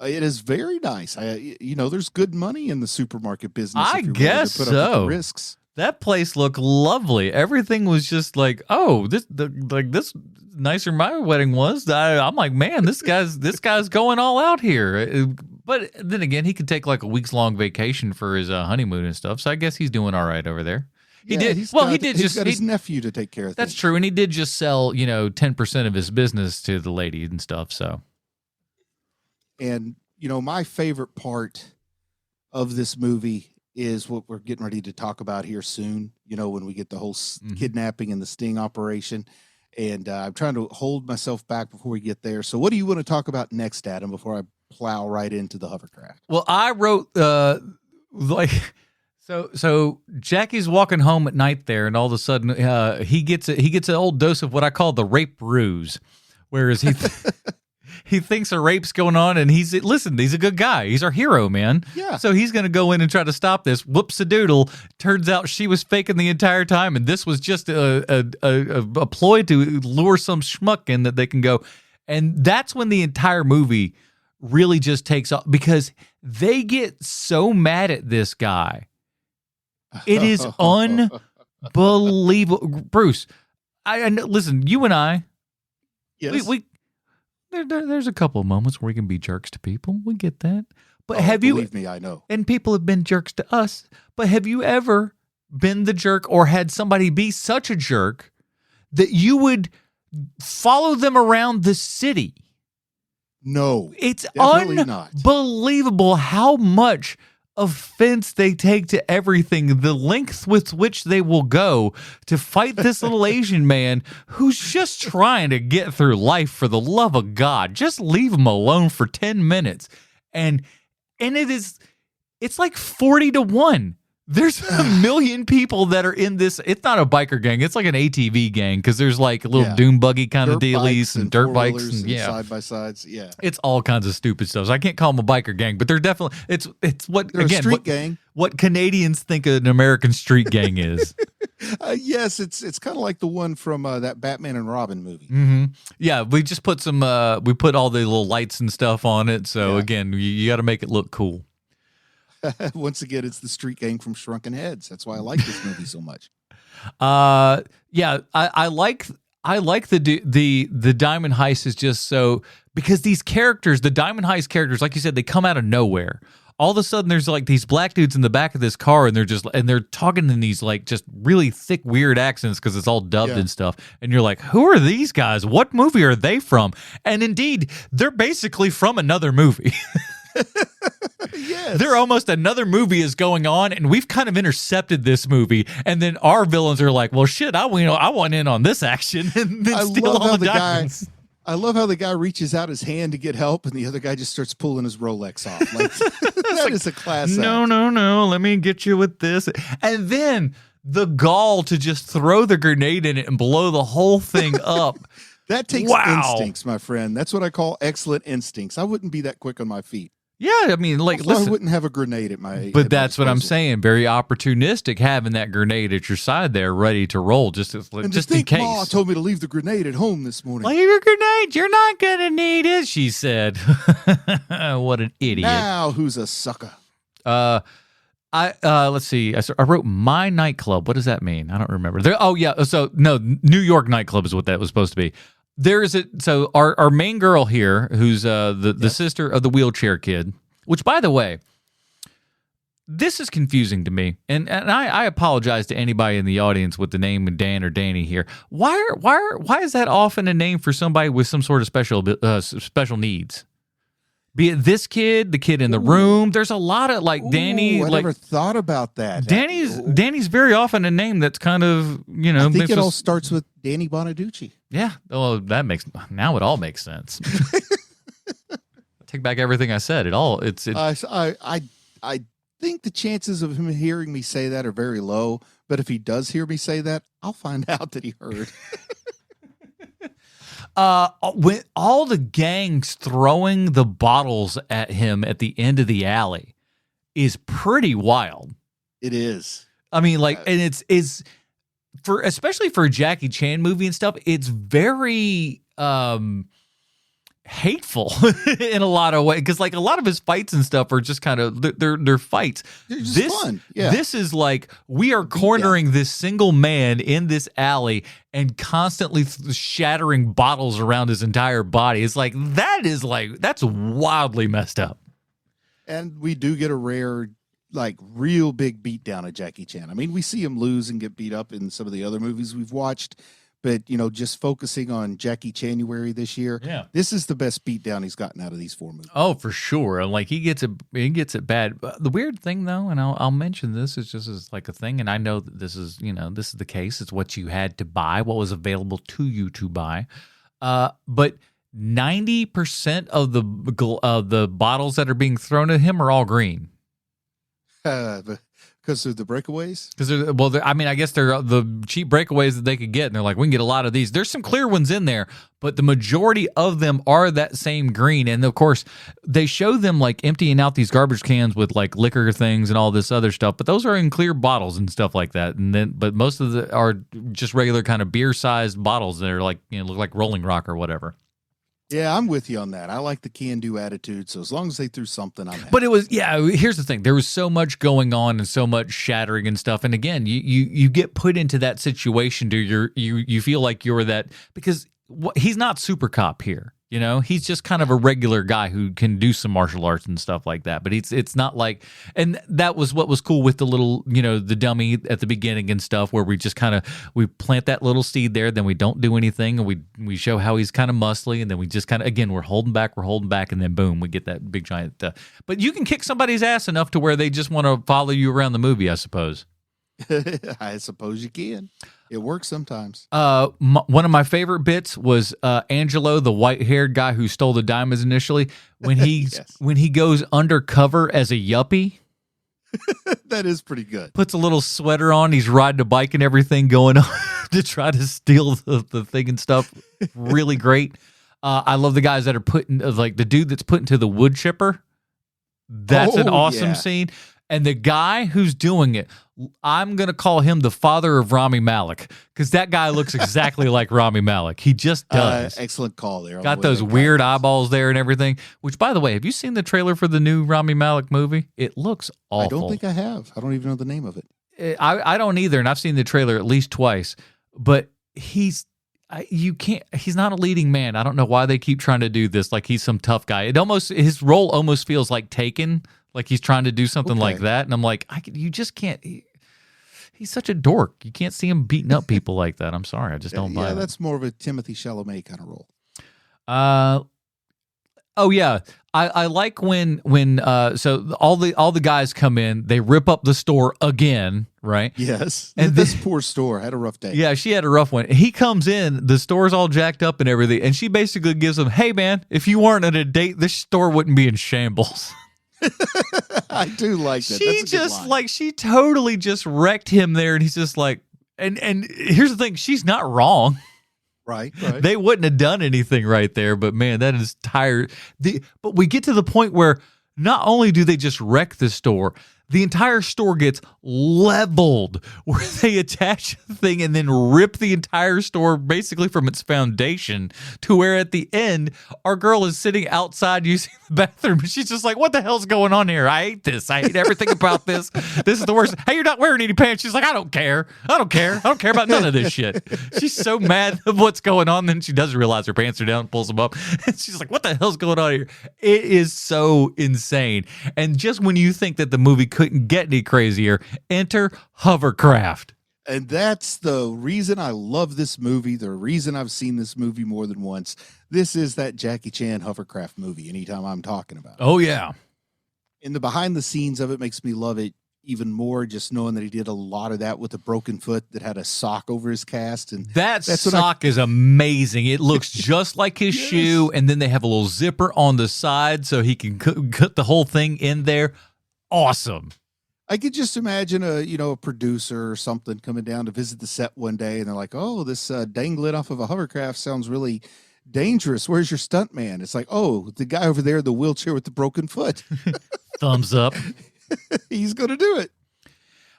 It is very nice. There's good money in the supermarket business. I guess so. Up with the risks. That place looked lovely. Everything was just like, this nicer my wedding was. I'm like, man, this guy's going all out here. But then again, he could take like a week's long vacation for his honeymoon and stuff. So I guess he's doing all right over there. He's got his nephew to take care of. That's true, and he did just sell 10% of his business to the lady and stuff. So, and my favorite part of this movie is what we're getting ready to talk about here soon, when we get the whole kidnapping and the sting operation. And I'm trying to hold myself back before we get there. So what do you want to talk about next, Adam, before I plow right into the hovercraft? Well, I wrote, so Jackie's walking home at night there, and all of a sudden he gets an old dose of what I call the rape ruse, whereas he thinks a rape's going on, and he's a good guy. He's our hero, man. Yeah. So he's going to go in and try to stop this. Whoops-a-doodle. Turns out she was faking the entire time, and this was just a ploy to lure some schmuck in that they can go. And that's when the entire movie really just takes off, because they get so mad at this guy. It is unbelievable. Bruce, I listen, you and I, yes. There's a couple of moments where we can be jerks to people. We get that. But believe me, I know. And people have been jerks to us. But have you ever been the jerk, or had somebody be such a jerk that you would follow them around the city? No. It's unbelievable how much offense they take to everything, the length with which they will go to fight this little Asian man who's just trying to get through life. For the love of God, just leave him alone for 10 minutes. And it's like 40-1. There's a million people that are in this. It's not a biker gang. It's like an ATV gang, because there's like a little doom buggy kind of dealies and dirt bikes and side by sides. Yeah, it's all kinds of stupid stuff. So I can't call them a biker gang, but they're definitely it's what they're again a street gang. What Canadians think an American street gang is. Yes, it's kind of like the one from that Batman and Robin movie. Mm-hmm. Yeah, we just put we put all the little lights and stuff on it. So again, you got to make it look cool. Once again, it's the street gang from Shrunken Heads. That's why I like this movie so much. I like the Diamond Heist is just so, because these characters, the Diamond Heist characters, like you said, they come out of nowhere. All of a sudden, there's like these black dudes in the back of this car, and they're talking in these like just really thick, weird accents, because it's all dubbed and stuff. And you're like, who are these guys? What movie are they from? And indeed, they're basically from another movie. Yes. They're almost another movie is going on, and we've kind of intercepted this movie, and then our villains are like, well, shit, I want in on this action, and then steal all the diamonds. I love how the guy reaches out his hand to get help, and the other guy just starts pulling his Rolex off. Like, that is a class act. No, let me get you with this. And then the gall to just throw the grenade in it and blow the whole thing up. That takes instincts, my friend. That's what I call excellent instincts. I wouldn't be that quick on my feet. Yeah, I mean, like, Also, listen. I wouldn't have a grenade at my. But that's what I'm saying. Very opportunistic, having that grenade at your side there, ready to roll, just in case. Ma told me to leave the grenade at home this morning. Leave your grenade. You're not gonna need it, she said. What an idiot! Now who's a sucker? Let's see. I wrote my nightclub. What does that mean? I don't remember. Oh yeah. So no, New York nightclub is what that was supposed to be. So our main girl here, who's the sister of the wheelchair kid, which, by the way, this is confusing to me, and I apologize to anybody in the audience with the name Dan or Danny here. Why is that often a name for somebody with some sort of special needs? Be it this kid, the kid in the room. There's a lot of Danny. I never thought about that. Danny's very often a name that's kind of, I think it all starts with Danny Bonaducci. Yeah. Oh, now it all makes sense. Take back everything I said. I think the chances of him hearing me say that are very low. But if he does hear me say that, I'll find out that he heard. When all the gangs throwing the bottles at him at the end of the alley is pretty wild. It is. I mean, and it's especially for a Jackie Chan movie and stuff, it's very hateful in a lot of ways, because a lot of his fights and stuff are just kind of they're fights. They're just fun. Yeah. This is we are cornering this single man in this alley and constantly shattering bottles around his entire body. It's that's wildly messed up. And we do get a rare real big beatdown of Jackie Chan. I mean, we see him lose and get beat up in some of the other movies we've watched. But, just focusing on Jackie Chan-uary this year, this is the best beatdown he's gotten out of these 4 movies. Oh, for sure. He gets it bad. The weird thing, though, and I'll mention this, is just as a thing, and I know that this is the case. It's what you had to buy, what was available to you to buy. But 90% of the bottles that are being thrown at him are all green. Because of the breakaways? I guess they're the cheap breakaways that they could get, and they're we can get a lot of these. There's some clear ones in there, but the majority of them are that same green. And of course, they show them emptying out these garbage cans with liquor things and all this other stuff, but those are in clear bottles and stuff like that. But most of the are just regular kind of beer-sized bottles that are look like Rolling Rock or whatever. Yeah, I'm with you on that. I like the can-do attitude, so as long as they threw something, I'm happy. But here's the thing. There was so much going on and so much shattering and stuff. And again, you get put into that situation, you feel like you're that, because he's not Super Cop here. He's just kind of a regular guy who can do some martial arts and stuff like that. But it's not and that was what was cool with the little, the dummy at the beginning and stuff, where we just we plant that little seed there, then we don't do anything, and we show how he's kind of muscly, and then we just again, we're holding back, and then boom, we get that big giant. But you can kick somebody's ass enough to where they just want to follow you around the movie, I suppose. I suppose you can. It works sometimes. One of my favorite bits was Angelo, the white-haired guy who stole the diamonds initially, when he goes undercover as a yuppie. That is pretty good. Puts a little sweater on. He's riding a bike and everything, going on to try to steal the thing and stuff. Really great. I love the guys that are putting the dude that's put into the wood chipper. That's an awesome scene. And the guy who's doing it, I'm going to call him the father of Rami Malek, because that guy looks exactly like Rami Malek. He just does. Excellent call there. Got those weird eyeballs there and everything, which, by the way, have you seen the trailer for the new Rami Malek movie? It looks awful. I don't think I have. I don't even know the name of it. I don't either, and I've seen the trailer at least twice, but he's not a leading man. I don't know why they keep trying to do this like he's some tough guy. His role almost feels like Taken. Like he's trying to do something like that. And I'm you just can't. He's such a dork. You can't see him beating up people like that. I'm sorry. I just don't buy it. Yeah, that's more of a Timothée Chalamet kind of role. Oh, yeah. I like when so all the guys come in, they rip up the store again, right? Yes. And this poor store had a rough day. Yeah, she had a rough one. He comes in, the store's all jacked up and everything, and she basically gives him, hey, man, if you weren't at a date, this store wouldn't be in shambles. I do like that. She just she totally just wrecked him there, and he's just and here's the thing, she's not wrong. Right. They wouldn't have done anything right there, but man, that is tired. But we get to the point where Not only do they just wreck the store, the entire store gets leveled where they attach the thing and then rip the entire store basically from its foundation to where at the end, our girl is sitting outside using the bathroom. She's just like, what the hell's going on here? I hate this. I hate everything about this. This is the worst. Hey, you're not wearing any pants. She's like, I don't care. I don't care. I don't care about none of this shit. She's so mad of what's going on. Then she does realize her pants are down, pulls them up. And she's like, what the hell's going on here? It is so insane. And just when you think that the movie couldn't get any crazier, enter hovercraft. And that's the reason I love this movie, the reason I've seen this movie more than once. This is that Jackie Chan hovercraft movie anytime I'm talking about it. Oh, yeah. And the behind the scenes of it makes me love it even more, just knowing that he did a lot of that with a broken foot that had a sock over his cast. And that sock is amazing. It looks just like his shoe, and then they have a little zipper on the side so he can cut the whole thing in there. Awesome. I could just imagine a producer or something coming down to visit the set one day, and they're like, "Oh, this dangling off of a hovercraft sounds really dangerous. Where's your stunt man?" It's like, "Oh, the guy over there in the wheelchair with the broken foot." Thumbs up. He's going to do it.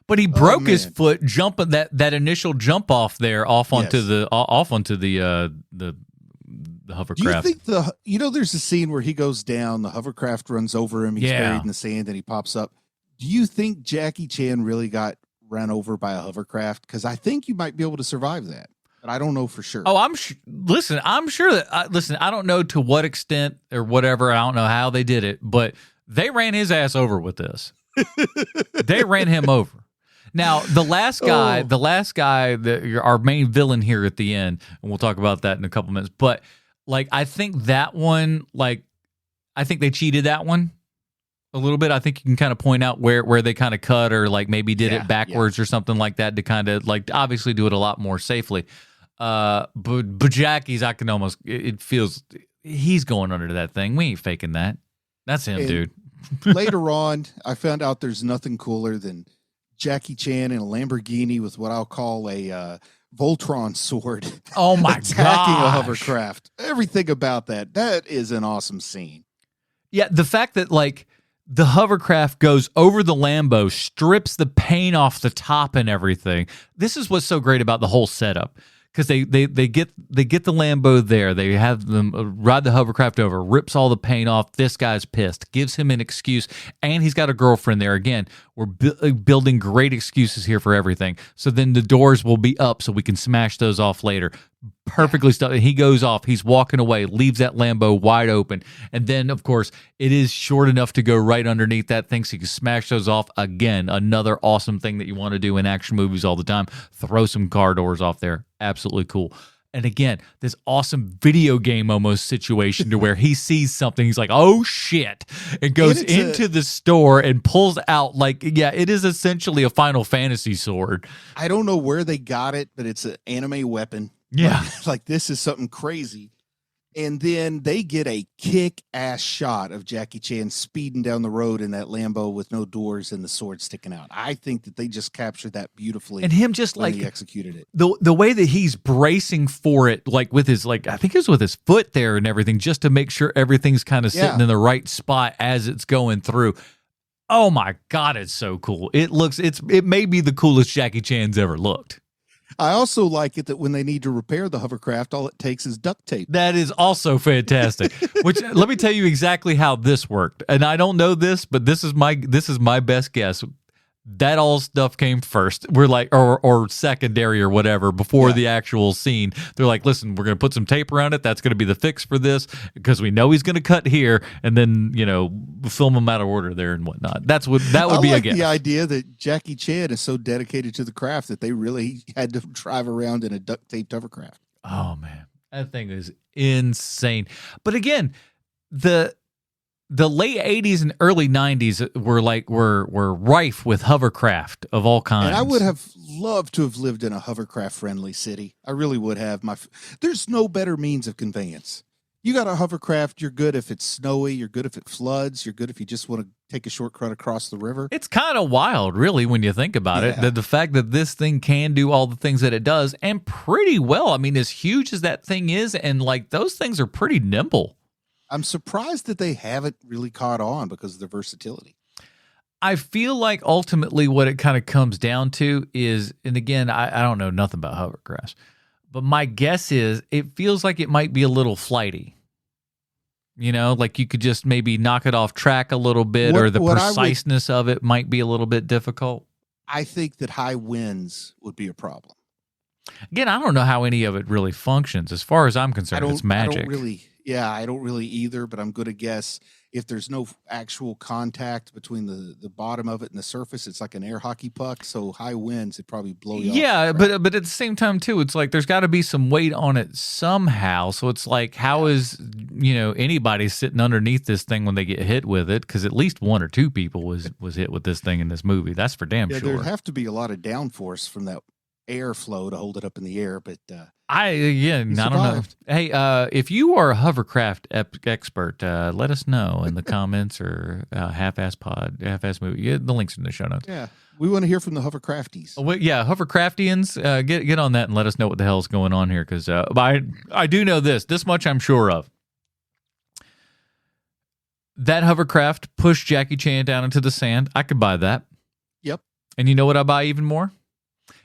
But he broke his foot jumping that initial jump off onto the hovercraft. Do you think there's a scene where he goes down, the hovercraft runs over him, he's buried in the sand, and he pops up. Do you think Jackie Chan really got run over by a hovercraft? Because I think you might be able to survive that, but I don't know for sure. Oh, I'm sure that. I don't know to what extent or whatever. I don't know how they did it, but they ran his ass over with this. They ran him over. Now, the last guy, our main villain here at the end, and we'll talk about that in a couple minutes. But I think that one, I think they cheated that one a little bit. I think you can kind of point out where they kind of cut or maybe did it backwards or something like that to kind of obviously do it a lot more safely. But Jackie's, I can almost, it feels he's going under that thing. We ain't faking that. That's him, dude. Later on, I found out there's nothing cooler than Jackie Chan in a Lamborghini with what I'll call a Voltron sword. Oh my god! Attacking a hovercraft. Everything about that is an awesome scene. Yeah, the fact that the hovercraft goes over the Lambo, strips the paint off the top and everything. This is what's so great about the whole setup. Because they get the Lambo there, they have them ride the hovercraft over, rips all the paint off. This guy's pissed, gives him an excuse, and he's got a girlfriend there. Again, we're building great excuses here for everything. So then the doors will be up, so we can smash those off later. Perfectly stuff. He goes off. He's walking away, leaves that Lambo wide open, and then of course it is short enough to go right underneath that thing, so you can smash those off. Again, another awesome thing that you want to do in action movies all the time. Throw some car doors off there. Absolutely cool. And again, this awesome video game almost situation to where he sees something, he's like, "Oh shit," and goes into the store and pulls out it is essentially a Final Fantasy sword. I don't know where they got it, but it's an anime weapon. Yeah. This is something crazy. And then they get a kick-ass shot of Jackie Chan speeding down the road in that Lambo with no doors and the sword sticking out. I think that they just captured that beautifully. And him just he executed it. The way that he's bracing for it, with his, I think it was with his foot there and everything, just to make sure everything's kind of sitting in the right spot as it's going through. Oh my God, it's so cool. It may be the coolest Jackie Chan's ever looked. I also like it that when they need to repair the hovercraft, all it takes is duct tape. That is also fantastic. Which, let me tell you exactly how this worked. And I don't know this, but this is my best guess. That all stuff came first. We're or secondary or whatever before the actual scene. They're like, listen, we're going to put some tape around it. That's going to be the fix for this because we know he's going to cut here, and then film him out of order there and whatnot. That would be a guess. The idea that Jackie Chan is so dedicated to the craft that they really had to drive around in a duct taped hovercraft. Oh man, that thing is insane. But again, the late 80s and early 90s were rife with hovercraft of all kinds. And I would have loved to have lived in a hovercraft-friendly city. I really would have. There's no better means of conveyance. You got a hovercraft, you're good if it's snowy, you're good if it floods, you're good if you just want to take a shortcut across the river. It's kind of wild, really, when you think about it. The fact that this thing can do all the things that it does, and pretty well. I mean, as huge as that thing is, and those things are pretty nimble. I'm surprised that they haven't really caught on because of their versatility. I feel like ultimately what it kind of comes down to is, and again, I don't know nothing about hovercrafts, but my guess is it feels like it might be a little flighty. You know, like you could just maybe knock it off track a little bit, or the preciseness of it might be a little bit difficult. I think that high winds would be a problem. Again, I don't know how any of it really functions. As far as I'm concerned, it's magic. I don't really either, but I'm going to guess if there's no actual contact between the bottom of it and the surface, it's like an air hockey puck. So high winds, it probably blow you off. Yeah, but at the same time, too, it's like there's got to be some weight on it somehow. So it's like, how is, anybody sitting underneath this thing when they get hit with it? Because at least one or two people was hit with this thing in this movie. That's for damn sure. There'd have to be a lot of downforce from that airflow to hold it up in the air, but I don't know. Hey, if you are a hovercraft expert, let us know in the comments or half-ass movie. Yeah, the links in the show notes. Yeah, we want to hear from the hovercrafties. Hovercraftians, get on that and let us know what the hell's going on here, because I do know this much I'm sure of. That hovercraft pushed Jackie Chan down into the sand. I could buy that. Yep. And you know what I buy even more?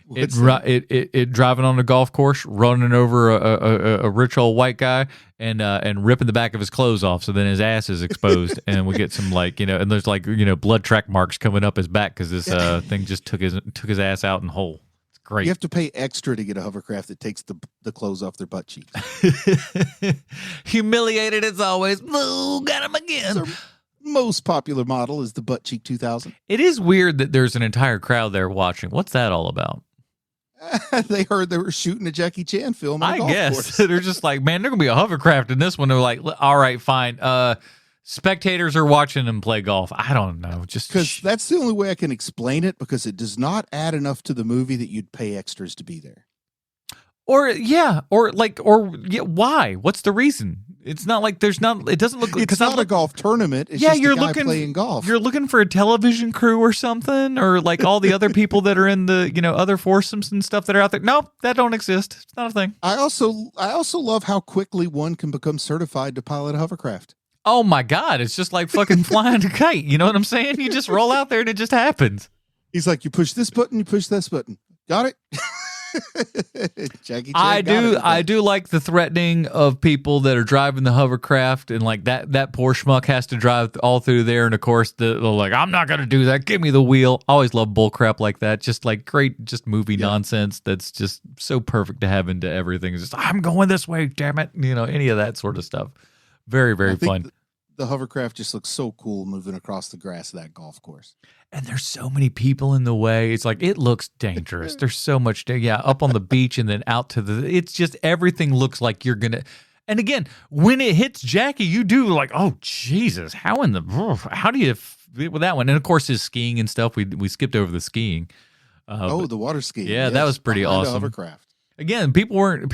It driving on a golf course, running over a rich old white guy, and ripping the back of his clothes off, so then his ass is exposed, and we get some and there's blood track marks coming up his back because this thing just took his ass out and whole. It's great. You have to pay extra to get a hovercraft that takes the clothes off their butt cheeks. Humiliated as always. Ooh, got him again. Their most popular model is the Butt Cheek 2000. It is weird that there's an entire crowd there watching. What's that all about? They heard they were shooting a Jackie Chan film. I guess they're just like, man, there's gonna be a hovercraft in this one. They're like, all right, fine. Spectators are watching them play golf. I don't know, just because that's the only way I can explain it. Because it does not add enough to the movie that you'd pay extras to be there. Why? What's the reason? It's not like it doesn't look like it's not a golf tournament. It's just a guy playing golf. You're looking for a television crew or something, or like all the other people that are in the other foursomes and stuff that are out there. Nope, that don't exist. It's not a thing. I also love how quickly one can become certified to pilot a hovercraft. Oh my God, it's just like fucking flying a kite. You know what I'm saying? You just roll out there and it just happens. He's like, you push this button, you push this button. Got it? Jackie Chan I do like the threatening of people that are driving the hovercraft, and like that poor schmuck has to drive all through there, and of course they're like, I'm not gonna do that, give me the wheel. I always love bull crap like that, just like great just movie nonsense that's just so perfect to have into everything. It's just, I'm going this way, damn it, any of that sort of stuff. Very, very fun. The hovercraft just looks so cool moving across the grass of that golf course. And there's so many people in the way. It's like, it looks dangerous. There's so much, up on the beach and then out to it's just, everything looks like you're going to, and again, when it hits Jackie, you do like, oh, Jesus, how do you, with that one? And of course, his skiing and stuff, we skipped over the skiing. The water skiing. Yeah, that was pretty awesome. Hovercraft. Again, people weren't,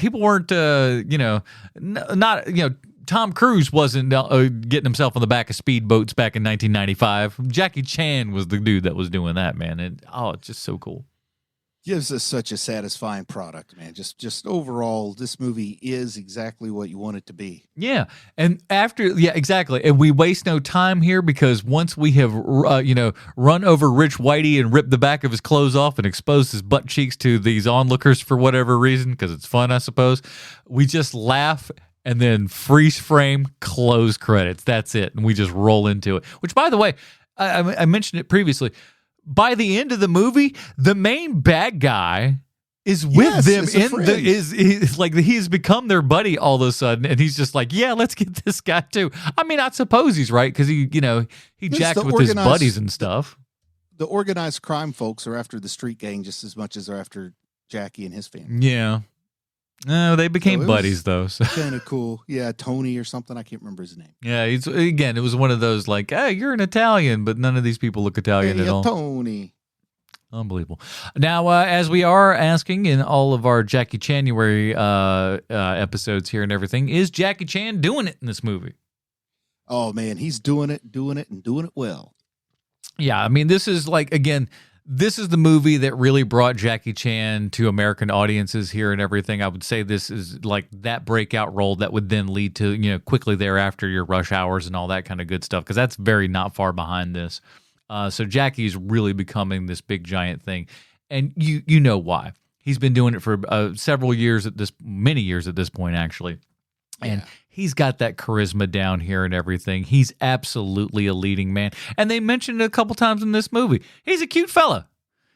Tom Cruise wasn't getting himself on the back of speedboats back in 1995. Jackie Chan was the dude that was doing that, man. And it's just so cool. Gives us such a satisfying product, man. Just overall, this movie is exactly what you want it to be. Yeah, and exactly. And we waste no time here, because once we have run over Rich Whitey and ripped the back of his clothes off and exposed his butt cheeks to these onlookers for whatever reason, because it's fun, I suppose, we just laugh. And then freeze frame, close credits. That's it. And we just roll into it. Which, by the way, I mentioned it previously. By the end of the movie, the main bad guy is with them he's become their buddy all of a sudden, and he's just like, yeah, let's get this guy too. I mean, I suppose he's right, because he jacked with his buddies and stuff. The organized crime folks are after the street gang just as much as they're after Jackie and his family. Yeah. No, they became buddies though. So. Kind of cool. Yeah, Tony or something. I can't remember his name. Yeah, it was one of those like, hey, you're an Italian, but none of these people look Italian at all. Tony. Unbelievable. Now, as we are asking in all of our Jackie Chan-uary episodes here and everything, is Jackie Chan doing it in this movie? Oh man, he's doing it, and doing it well. Yeah, I mean, this is like, again, This is the movie that really brought Jackie Chan to American audiences here and everything. I would say this is like that breakout role that would then lead to, quickly thereafter your Rush Hours and all that kind of good stuff, because that's very not far behind this. So Jackie's really becoming this big giant thing. And you know why. He's been doing it for many years at this point, actually. And he's got that charisma down here and everything. He's absolutely a leading man. And they mentioned it a couple times in this movie. He's a cute fella.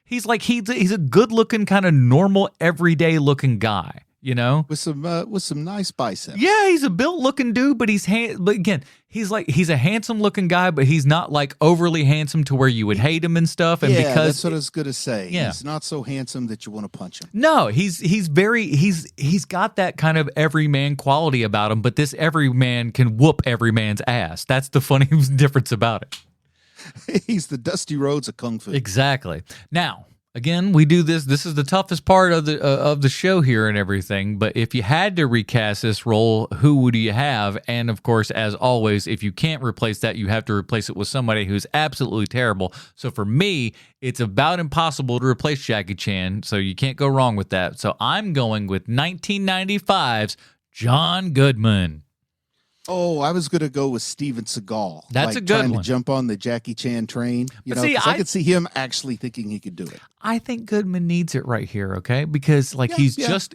He's a good-looking, kind of normal, everyday-looking guy, with some nice biceps. Yeah, he's a built-looking dude, but he's a handsome-looking guy, but he's not like overly handsome to where you would hate him and stuff. And because that's what I was gonna say. Yeah. He's not so handsome that you want to punch him. No, he's got that kind of everyman quality about him, but this everyman can whoop every man's ass. That's the funny difference about it. He's the Dusty Rhodes of Kung Fu. Exactly. Now, again, we do this. This is the toughest part of the show here and everything. But if you had to recast this role, who would you have? And of course, as always, if you can't replace that, you have to replace it with somebody who's absolutely terrible. So for me, it's about impossible to replace Jackie Chan. So you can't go wrong with that. So I'm going with 1995's John Goodman. Oh, I was going to go with Steven Seagal. That's a good trying one. To jump on the Jackie Chan train. I could see him actually thinking he could do it. I think Goodman needs it right here, okay? Because he's just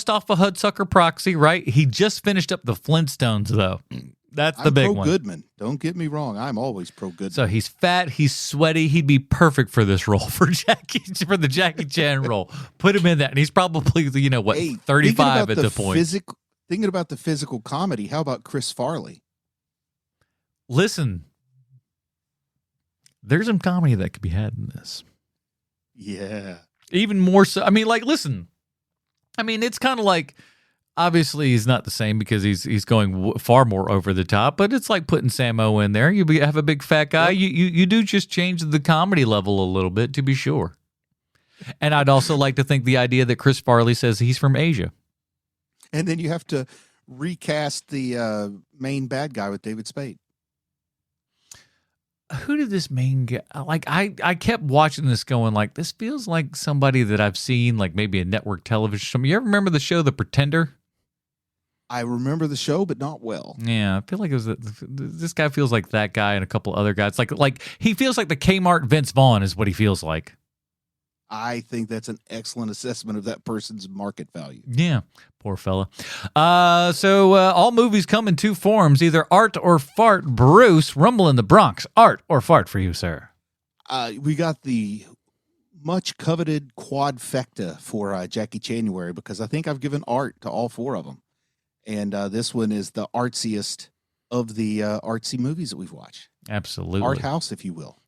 off a Hudsucker Proxy, right? He just finished up the Flintstones, though. That's the big one. Goodman. Don't get me wrong. I'm always pro Goodman. So he's fat, he's sweaty. He'd be perfect for this role for the Jackie Chan role. Put him in that, and he's probably 35 at the point. Thinking about the physical comedy, how about Chris Farley? Listen, there's some comedy that could be had in this. Yeah. Even more so. I mean, listen. I mean, it's kind of like, obviously he's not the same because he's going far more over the top, but it's like putting Samo in there. You have a big fat guy. Yep. You do just change the comedy level a little bit, to be sure. And I'd also like to think the idea that Chris Farley says he's from Asia. And then you have to recast the main bad guy with David Spade. Who did this main guy? I kept watching this going this feels like somebody that I've seen, maybe a network television show. You ever remember the show The Pretender? I remember the show, but not well. Yeah, I feel like it was this guy feels like that guy and a couple other guys. Like he feels like the Kmart Vince Vaughn is what he feels like. I think that's an excellent assessment of that person's market value. Yeah, poor fella. So all movies come in two forms, either art or fart. Bruce, Rumble in the Bronx, art or fart for you, sir? We got the much coveted quadfecta for Jackie Chan-uary, because I think I've given art to all four of them. And this one is the artsiest of the artsy movies that we've watched. Absolutely. Art house, if you will.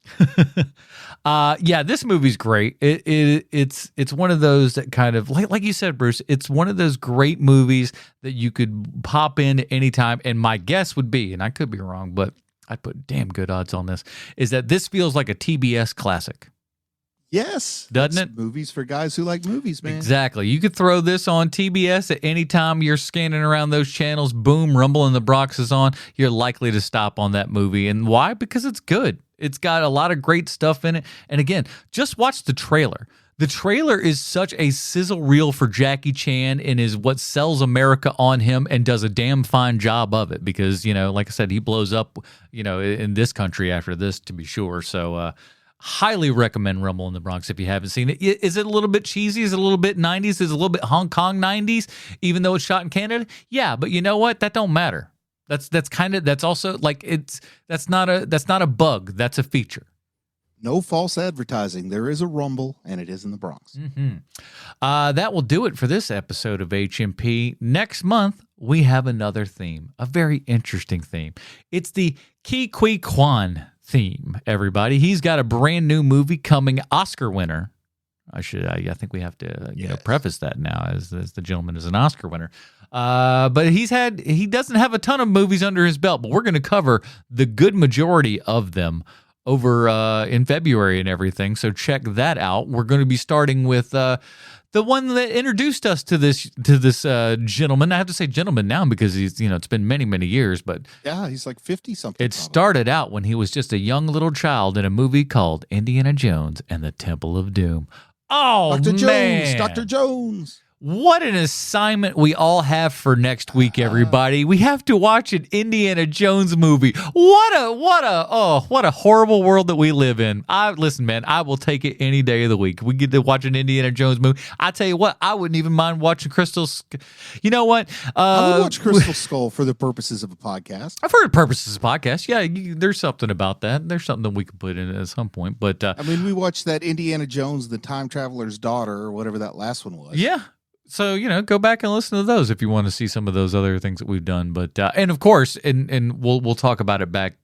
Yeah, this movie's great. It's one of those that kind of like you said, Bruce, it's one of those great movies that you could pop in anytime. And my guess would be, and I could be wrong, but I'd put damn good odds on this, is that this feels like a TBS classic. Yes. Doesn't it? Movies for guys who like movies, man. Exactly. You could throw this on TBS at any time you're scanning around those channels. Boom, Rumble in the Bronx is on. You're likely to stop on that movie. And why? Because it's good. It's got a lot of great stuff in it. And again, just watch the trailer. The trailer is such a sizzle reel for Jackie Chan and is what sells America on him and does a damn fine job of it because, like I said, he blows up, in this country after this, to be sure. So, highly recommend Rumble in the Bronx if you haven't seen it. Is it a little bit cheesy? Is it a little bit 90s? Is it a little bit Hong Kong 90s, even though it's shot in Canada? Yeah, but you know what? That don't matter. That's also that's not a bug. That's a feature. No false advertising. There is a Rumble, and it is in the Bronx. Mm-hmm. That will do it for this episode of HMP. Next month, we have another theme, a very interesting theme. It's the Ke Huy Quan theme, everybody. He's got a brand new movie coming, Oscar winner. I think we have to preface that now as the gentleman is an Oscar winner. But he doesn't have a ton of movies under his belt, but we're going to cover the good majority of them over in February and everything. So check that out. We're going to be starting with the the one that introduced us to this gentleman. I have to say gentleman now because he's, it's been many, many years, but yeah, he's like 50 something. It started out when he was just a young little child in a movie called Indiana Jones and the Temple of Doom. Oh, Dr. man. Jones, Dr. Jones. What an assignment we all have for next week, everybody. We have to watch an Indiana Jones movie. What a horrible world that we live in. Listen, man, I will take it any day of the week. We get to watch an Indiana Jones movie. I tell you what, I wouldn't even mind watching You know what? I would watch Crystal Skull for the purposes of a podcast. I've heard purposes of a podcast. Yeah, there's something about that. There's something that we could put in at some point. But I mean, we watched that Indiana Jones, the Time Traveler's Daughter, or whatever that last one was. Yeah. So, go back and listen to those if you want to see some of those other things that we've done. But, and of course, and we'll talk about it back,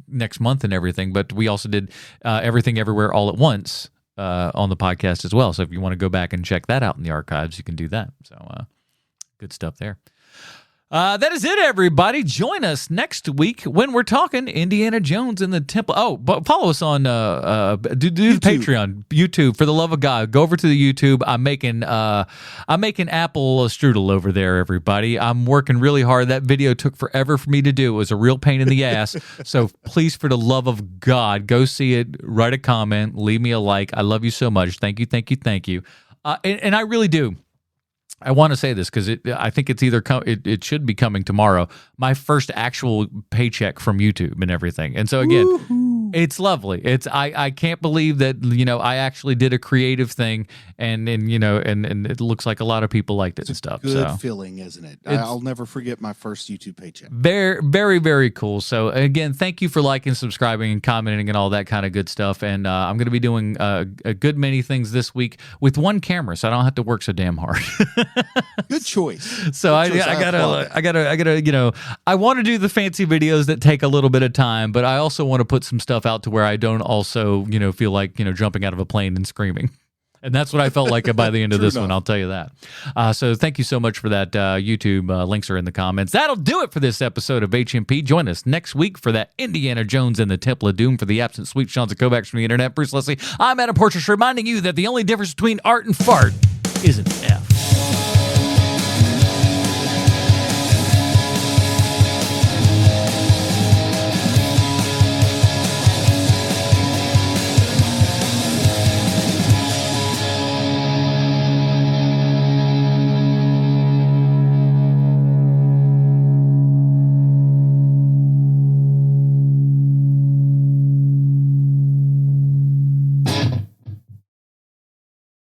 next month and everything. But we also did Everything Everywhere All at Once on the podcast as well. So if you want to go back and check that out in the archives, you can do that. So good stuff there. That is it, everybody. Join us next week when we're talking Indiana Jones and the Temple. Oh, but follow us on do the Patreon, YouTube. For the love of God, go over to the YouTube. I'm making apple strudel over there, everybody. I'm working really hard. That video took forever for me to do. It was a real pain in the ass. So please, for the love of God, go see it. Write a comment. Leave me a like. I love you so much. Thank you, thank you, thank you. And I really do. I want to say this because I think it's either it should be coming tomorrow. My first actual paycheck from YouTube and everything, and so again, woo-hoo. It's lovely. I can't believe that I actually did a creative thing, and it looks like a lot of people liked it and stuff. Good feeling, isn't it? I'll never forget my first YouTube paycheck. Very, very, very cool. So again, thank you for liking, subscribing, and commenting, and all that kind of good stuff. And I'm going to be doing a good many things this week with one camera, so I don't have to work so damn hard. Good choice. So I gotta, I want to do the fancy videos that take a little bit of time, but I also want to put some stuff out to where I don't also, feel like, jumping out of a plane and screaming. And that's what I felt like by the end of this one, I'll tell you that. So thank you so much for that. YouTube links are in the comments. That'll do it for this episode of HMP. Join us next week for that Indiana Jones and the Temple of Doom. For the absent sweet Sean Kovacs from the internet, Bruce Leslie, I'm Adam Portress, reminding you that the only difference between art and fart isn't